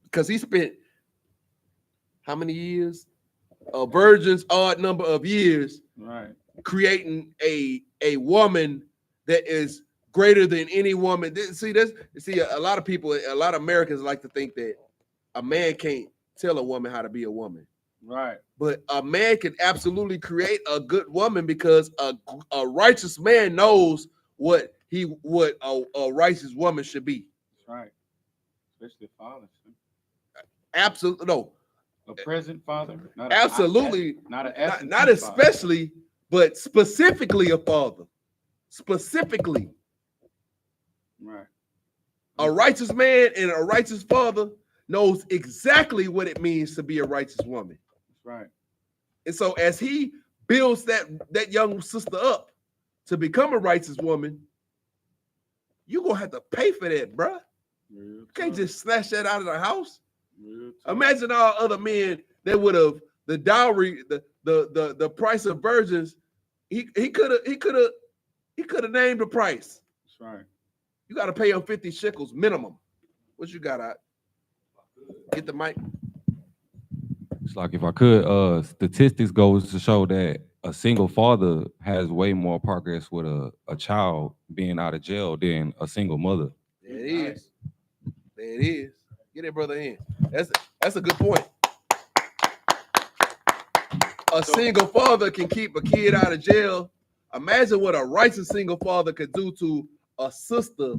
Because he spent how many years? A virgin's odd number of years Right. creating a woman that is greater than any woman. See, a lot of people, a lot of Americans like to think that a man can't tell a woman how to be a woman. Right. But a man can absolutely create a good woman because a righteous man knows what a righteous woman should be. That's right. Especially fathers. Absolutely no. A present father. Absolutely not especially. especially, but specifically a father. Specifically. Right. A righteous man and a righteous father knows exactly what it means to be a righteous woman. That's right. And so as he builds that young sister up to become a righteous woman, you're gonna have to pay for that, bruh. You can't just snatch that out of the house. Imagine all other men that would have the dowry, the price of virgins. He could have named the price. That's right. You got to pay him 50 shekels minimum. What you got out? Get the mic. It's like if I could, statistics goes to show that a single father has way more progress with a child being out of jail than a single mother. There it is. There it is. Get that brother in. That's a good point. A single father can keep a kid out of jail. Imagine what a righteous single father could do to a sister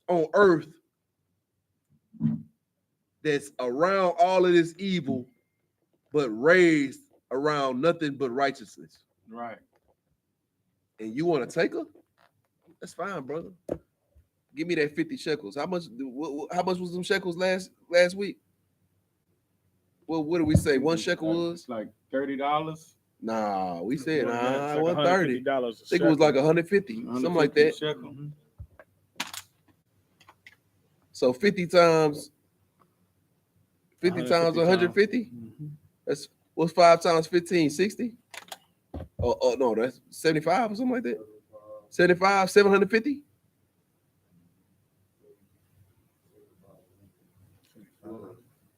on earth that's around all of this evil, but raised around nothing but righteousness. Right. And you want to take her? That's fine, brother. Give me that 50 shekels. How much was them shekels last week? Well, what did we say? One shekel was like $30. Nah, we said It's like $130. $150 I think it was like 150, something like that. Shekel. So 50 times 150. That's what's 5 times 15, 60? Oh no, that's 75 or something like that. 75, 750.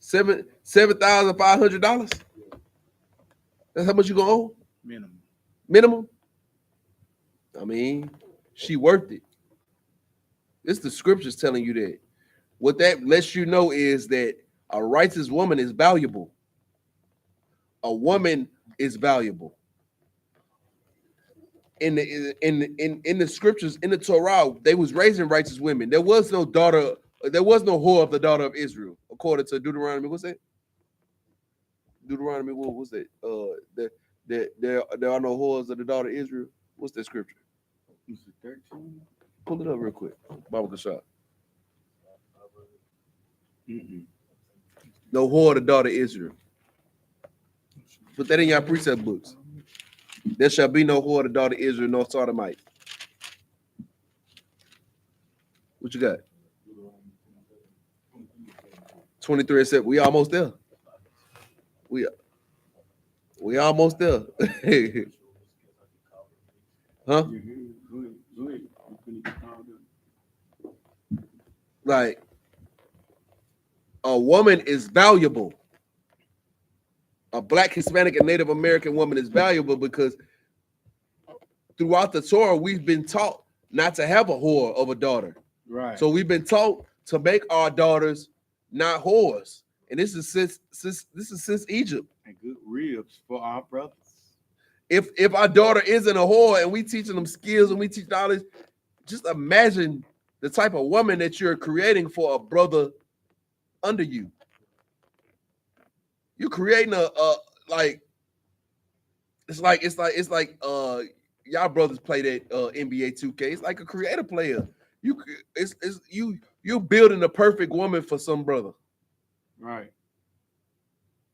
$7,500. That's how much you gonna owe? Minimum. I mean, she worth it. It's the scriptures telling you that. What that lets you know is that a righteous woman is valuable. A woman is valuable. In the scriptures, in the Torah, they was raising righteous women. There was no whore of the daughter of Israel, according to Deuteronomy. What's that? Deuteronomy, what was that? There are no whores of the daughter of Israel. What's that scripture? Was it 13? Pull it up real quick. Bible Kashaf. No whore of the daughter of Israel. Put that in your precept books. There shall be no whore of the daughter of Israel, nor sodomite. What you got? 23 said we almost there. We almost there. Huh? Like, a woman is valuable. A Black, Hispanic, and Native American woman is valuable because throughout the Torah, we've been taught not to have a whore of a daughter. Right. So we've been taught to make our daughters not whores. And this is since Egypt. And good ribs for our brothers. If our daughter isn't a whore and we teaching them skills and we teach knowledge, just imagine the type of woman that you're creating for a brother under you. You're creating it's like y'all brothers play that NBA 2K. It's like a creative player. You're building the perfect woman for some brother. Right.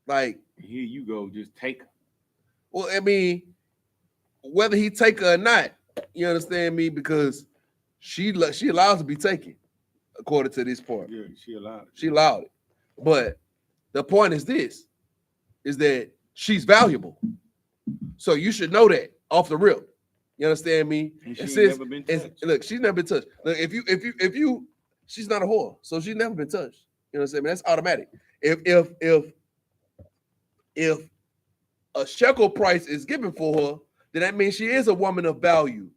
Like, here you go, just take her. Well, I mean, whether he take her or not, you understand me? Because she allows to be taken, according to this part. Yeah, she allowed it. She allowed it. But the point is this, is that she's valuable. So you should know that off the rip. You understand me? And she's never been touched. Look, she's never been touched. Look, if you, she's not a whore, so she's never been touched. You know what I'm saying? That's automatic. If a shekel price is given for her, then that means she is a woman of value.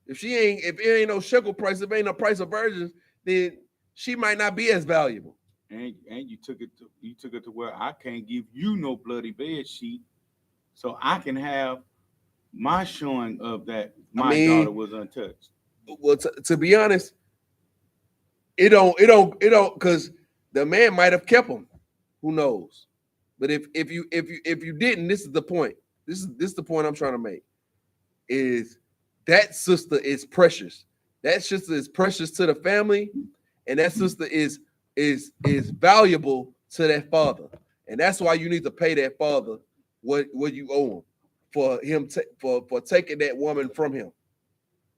If it ain't no shekel price, if it ain't no price of virgins, then she might not be as valuable. And you took it to where I can't give you no bloody bed sheet, so I can have my showing of that my daughter was untouched. Well, to be honest, it don't because the man might have kept them. Who knows? But if you didn't, this is the point. This is the point I'm trying to make. Is that sister is precious. That sister is precious to the family, and that sister is valuable to that father. And that's why you need to pay that father what you owe him for him for taking that woman from him.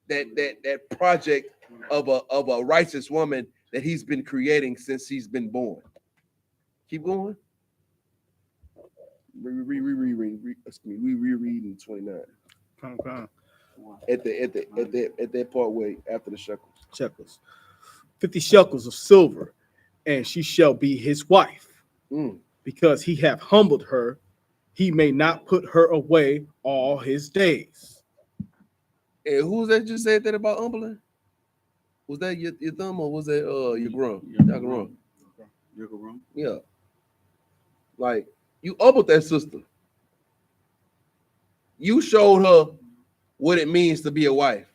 That project of a righteous woman that he's been creating since he's been born. Keep going. We rereading 29. Come. At that part where after the shekels. Shekels. 50 shekels of silver, and she shall be his wife. Because he hath humbled her, he may not put her away all his days. And who's that just said that about humbling? Was that your thumb or was that your grown? Your grown. Yeah. Like you humbled that sister. You showed her what it means to be a wife.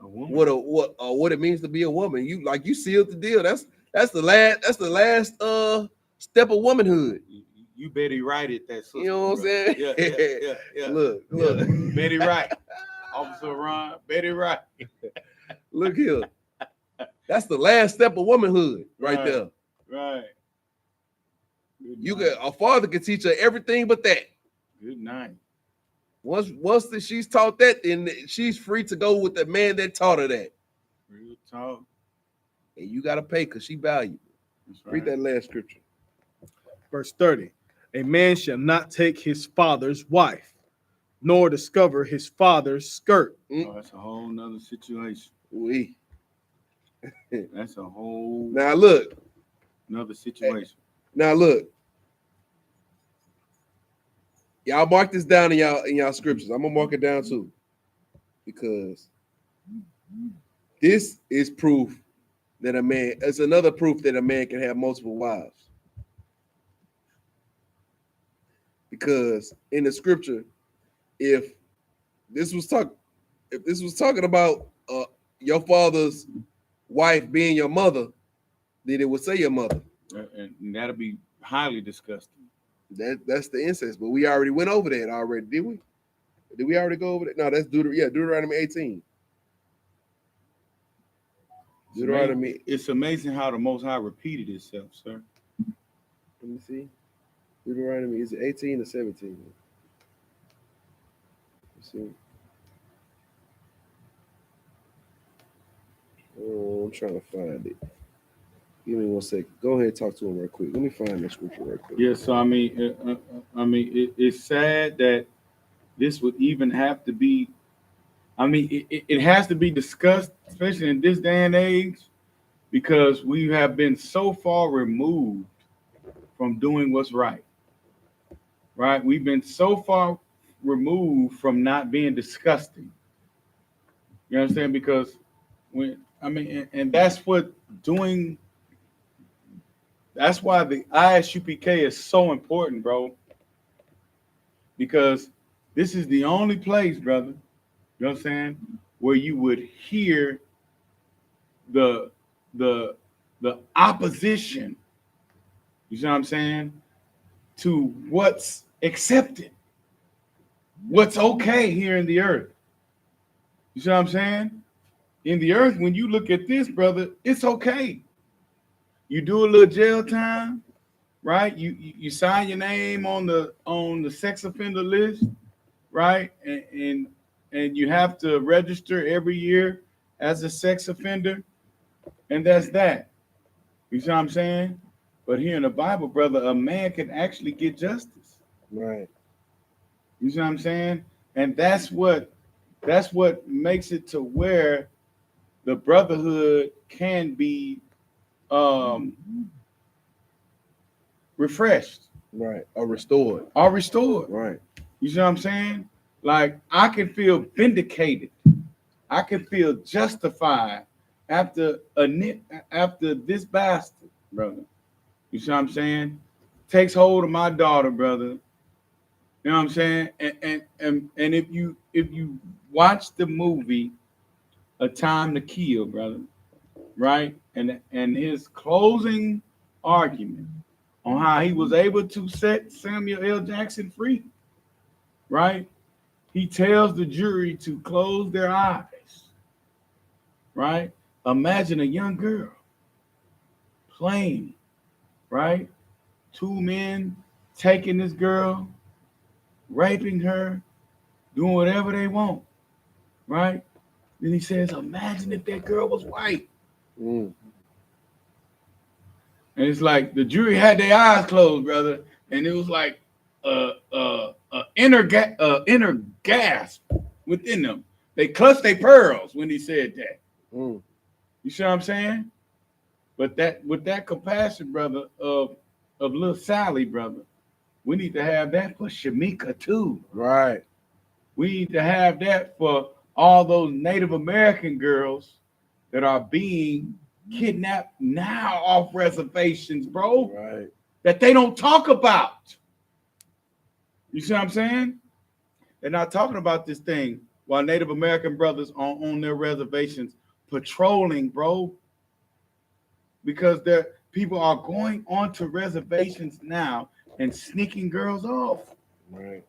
A woman. What it means to be a woman. You sealed the deal. That's the last step of womanhood. You Betty Wright at that sister. You know what I'm saying? Yeah. Look. Betty Wright. Officer Ron, Betty Wright. Look here. That's the last step of womanhood right there. Right. A father can teach her everything but that. Good night. Once she's taught that, then she's free to go with the man that taught her that. Real talk. And you gotta pay because she valuable. That's right. Read that last scripture. Verse 30. A man shall not take his father's wife, nor discover his father's skirt. Oh, that's a whole nother situation. That's a whole another situation. Now look. Y'all mark this down in y'all scriptures. I'm gonna mark it down too. Because this is proof that it's another proof that a man can have multiple wives. Because in the scripture, if this was talking about your father's wife being your mother, then it would say your mother. And that'll be highly disgusting. That's the incest, but we already went over that already, did we? Did we already go over that? No, that's Deuteronomy 18. Deuteronomy. It's amazing how the Most High repeated itself, sir. Let me see. Deuteronomy, is it 18 or 17? Let's see. Oh, I'm trying to find it. Give me 1 second. Go ahead and talk to him real quick. Let me find that scripture real quick. Yeah, so it's sad that this would even have to be. It has to be discussed, especially in this day and age, because we have been so far removed from doing what's right. Right? We've been so far removed from not being disgusting. You understand? Because and that's what doing. That's why the I.S.U.P.K is so important, bro. Because this is the only place, brother, you know what I'm saying, where you would hear the opposition, you see what I'm saying, to what's accepted, what's okay here in the earth. You see what I'm saying? In the earth, when you look at this, brother, it's okay. You do a little jail time, right? You sign your name on the sex offender list, right? And you have to register every year as a sex offender, and that's that. You see what I'm saying? But here in the Bible, brother, a man can actually get justice. Right. You see what I'm saying? And that's what makes it to where the brotherhood can be refreshed, right, or restored, right. You see what I'm saying? Like I can feel vindicated, I can feel justified after this bastard, brother. You see what I'm saying? Takes hold of my daughter, brother. You know what I'm saying? And if you watch the movie A Time to Kill, brother, right? And his closing argument on how he was able to set Samuel L. Jackson free, right? He tells the jury to close their eyes, right? Imagine a young girl playing, right? Two men taking this girl, raping her, doing whatever they want, right? Then he says, imagine if that girl was white. Mm. And it's like the jury had their eyes closed, brother, and it was like inner gasp within them. They clutched their pearls when he said that. Mm. You see what I'm saying? But that with that compassion, brother, of little Sally, brother, we need to have that for Shamika too. Right. We need to have that for all those Native American girls that are being kidnapped now off reservations, bro. Right. That they don't talk about. You see what I'm saying? They're not talking about this thing while Native American brothers are on their reservations patrolling, bro. Because people are going onto reservations now and sneaking girls off. Right.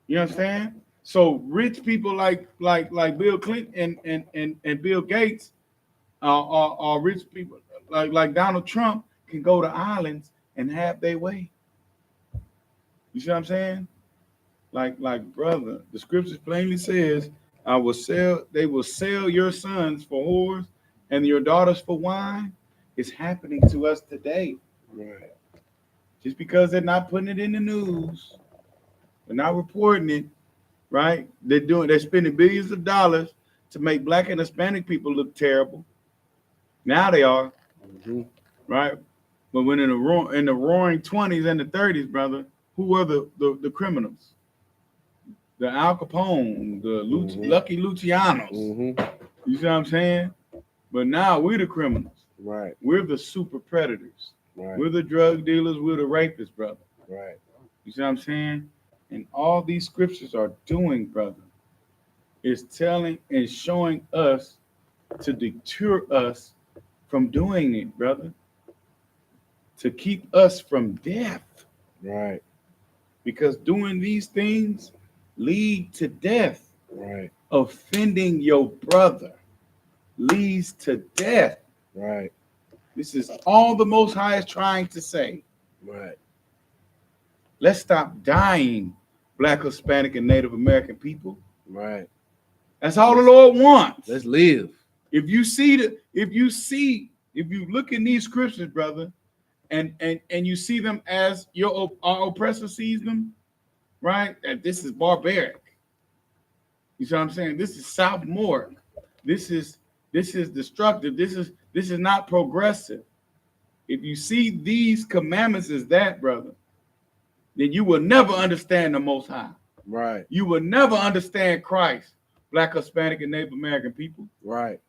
You understand? So rich people like Bill Clinton and Bill Gates are rich people like Donald Trump can go to islands and have their way. You see what I'm saying? Like brother, the scriptures plainly says, they will sell your sons for whores and your daughters for wine. It's happening to us today. Right. Just because they're not putting it in the news, they're not reporting it, right? They're spending billions of dollars to make black and Hispanic people look terrible. Now they are, right? But when in the roaring 20s and the 30s, brother, who were the criminals? The Al Capone, the Lucky Lucianos. You see what I'm saying? But now we're the criminals. Right. We're the super predators. Right. We're the drug dealers. We're the rapists, brother. Right. You see what I'm saying? And all these scriptures are doing, brother, is telling and showing us to deter us from doing it, brother. To keep us from death. Right. Because doing these things lead to death. Right. Offending your brother leads to death. Right. This is all the Most High is trying to say. Right. Let's stop dying, Black, Hispanic, and Native American people. Right. That's all the Lord wants. Let's live. If you look in these scriptures, brother, and you see them as our oppressor sees them, right? That this is barbaric. You see what I'm saying? This is sophomoric. This is destructive. This is not progressive. If you see these commandments as that, brother, then you will never understand the Most High. Right. You will never understand Christ, Black, Hispanic, and Native American people. Right.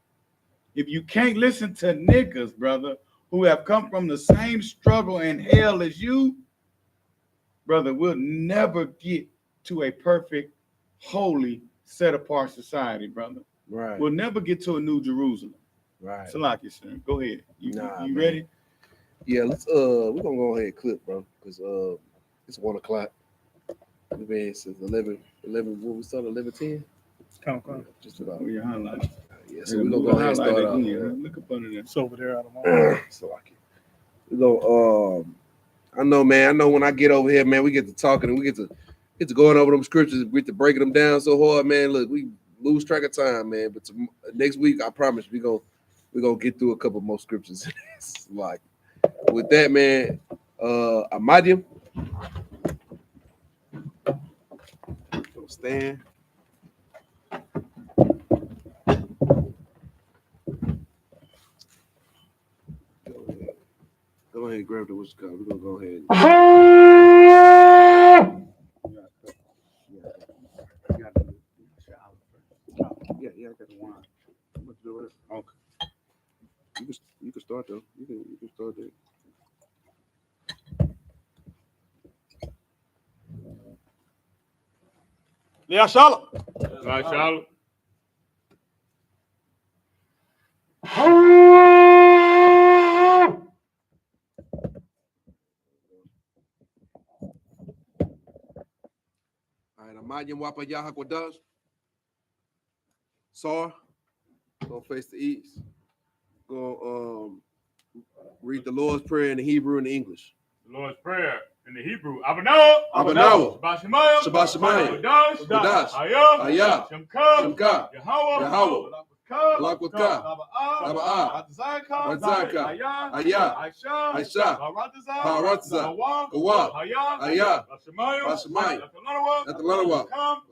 If you can't listen to niggas, brother, who have come from the same struggle and hell as you, brother, we'll never get to a perfect, holy, set-apart society, brother. Right. We'll never get to a new Jerusalem. Right. Salaki, sir. Go ahead. You man. ready? Yeah, let's we're gonna go ahead and clip, bro, because it's 1 o'clock. We've been since 11 when we started 11:10. Count. Just about. Oh, yeah, highlight. Yeah, so we're gonna go ahead and start out. Look up under there. It's over there out of my Salaki. We go. I know, man. I know when I get over here, man, we get to talking and we get to going over them scriptures. We get to breaking them down so hard, man. Look, we lose track of time, man. But next week, I promise we're gonna get through a couple more scriptures. Like with that, man. Amadium. Stand. Go ahead and grab the what's it called. We're gonna go ahead. Yeah, I got the wine. I'm gonna do it. Okay. You can start though. You can start there. Yeah, Shalom. Shalom. All right, Imagine Wapa Yahakwa Sar, go face the east. Go read the Lord's Prayer in the Hebrew and the English. The Lord's Prayer in the Hebrew. Abanawa. Abanawa. Shabbat Shemayim. Shabbat Shemayim. Kodash. Kodash. Ayah. Ayah. Shemka. Shemka. Yahweh. Yahweh. Balak-Waka. Sabbath. Sabbath. Sabbath. Ayah. Ayah. Aisha. Aisha. Baratazah. Baratazah. Kawa. Kawa. Ayah. Ayah. Bashemayim. Bashemayim. Latalanawa. Latalanawa.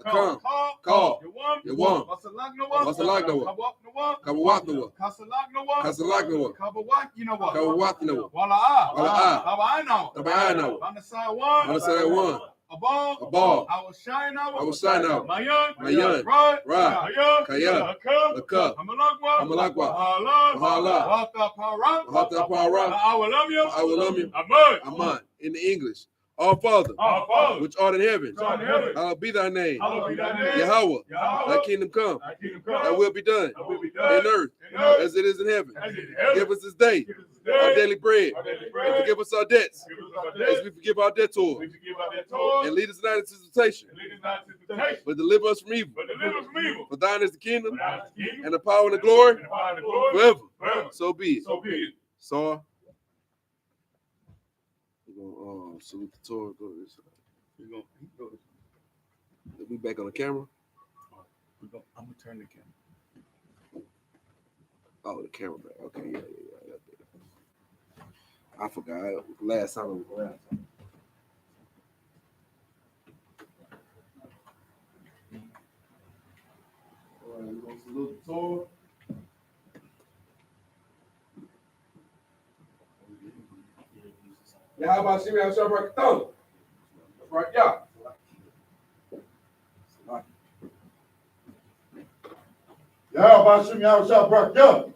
Lakam. Call. Yawam. Yawam. Wasalagnawa. Wasalagnawa. Kawapnawa. Kawapnawa. Kasalagnawa. Kasalagnawa. Kawawakinawa. Kawapnawa. Wala'a. Wala'a. Tabainawa. Tabainawa. Banasawan. Banasawan. Abal. Abal. Awashinawa. Awashinawa. Mayan. Mayan. Ra. Ra. Kaya. Kaya. Laka. Laka. Amalagwa. Amalagwa. Mahala. Mahala. Wata para. Wata para. Awalamya. Awalamya. Amad. Aman. In the English. Our Father, Our Father, which art in heaven, which art in heaven, hallowed be thy name. hallowed be thy name. Yahweh, Yahweh, thy kingdom come, thy kingdom come, thy will be done, thy will be done in earth, in earth as it is in heaven. as it is in heaven. Give us this day Give us this day our daily bread, our daily and bread. forgive us our debts, Forgive us our as debts, we forgive our debtors. we forgive our debtors, And lead us not into temptation, and lead us not into temptation, but deliver us from evil. but deliver us from evil. For thine is the kingdom, For thine is the kingdom, and the power and the glory, and the power and the glory, forever. forever. So be it. So be it. So, we're going to salute the Torah. Go to this. We'll be back on the camera. I'm gonna turn the camera. Oh, the camera back. Okay, yeah. I forgot. Last time we were last time. All right, we're gonna salute the Torah. Yeah, how about Shimmy? I'm sure I can right, yeah. Yeah, about Shimmy, I was shot back up.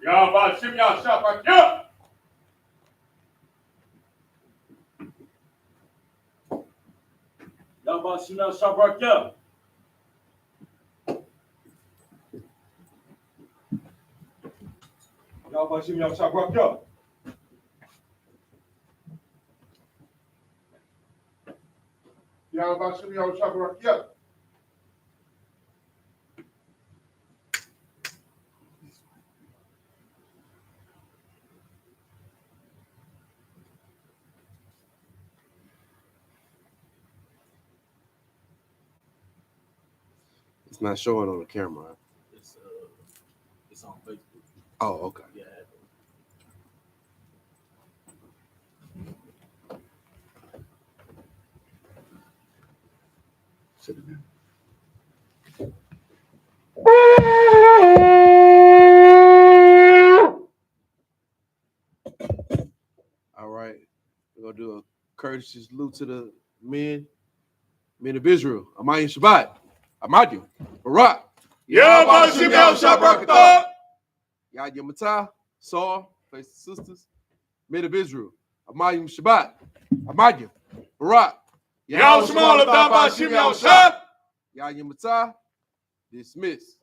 Y'all about shim y'all shop right here. Y'all about to now shop right here. Y'all about to y'all shop right here. Yeah, about Shimmy, I was shot back up. It's not showing on the camera. It's on Facebook. Oh, okay. Yeah. Sit it down. All right, we're gonna do a courtesy salute to the men of Israel. I.S.U.P.K. Amadu, Barak. Yeah, about shim y'all shop right here. Yahya Saul, face the sisters, men of Israel. I.S.U.P.K. Amadu, Barak. Y'all small about shim y'all shop. Yahya dismissed.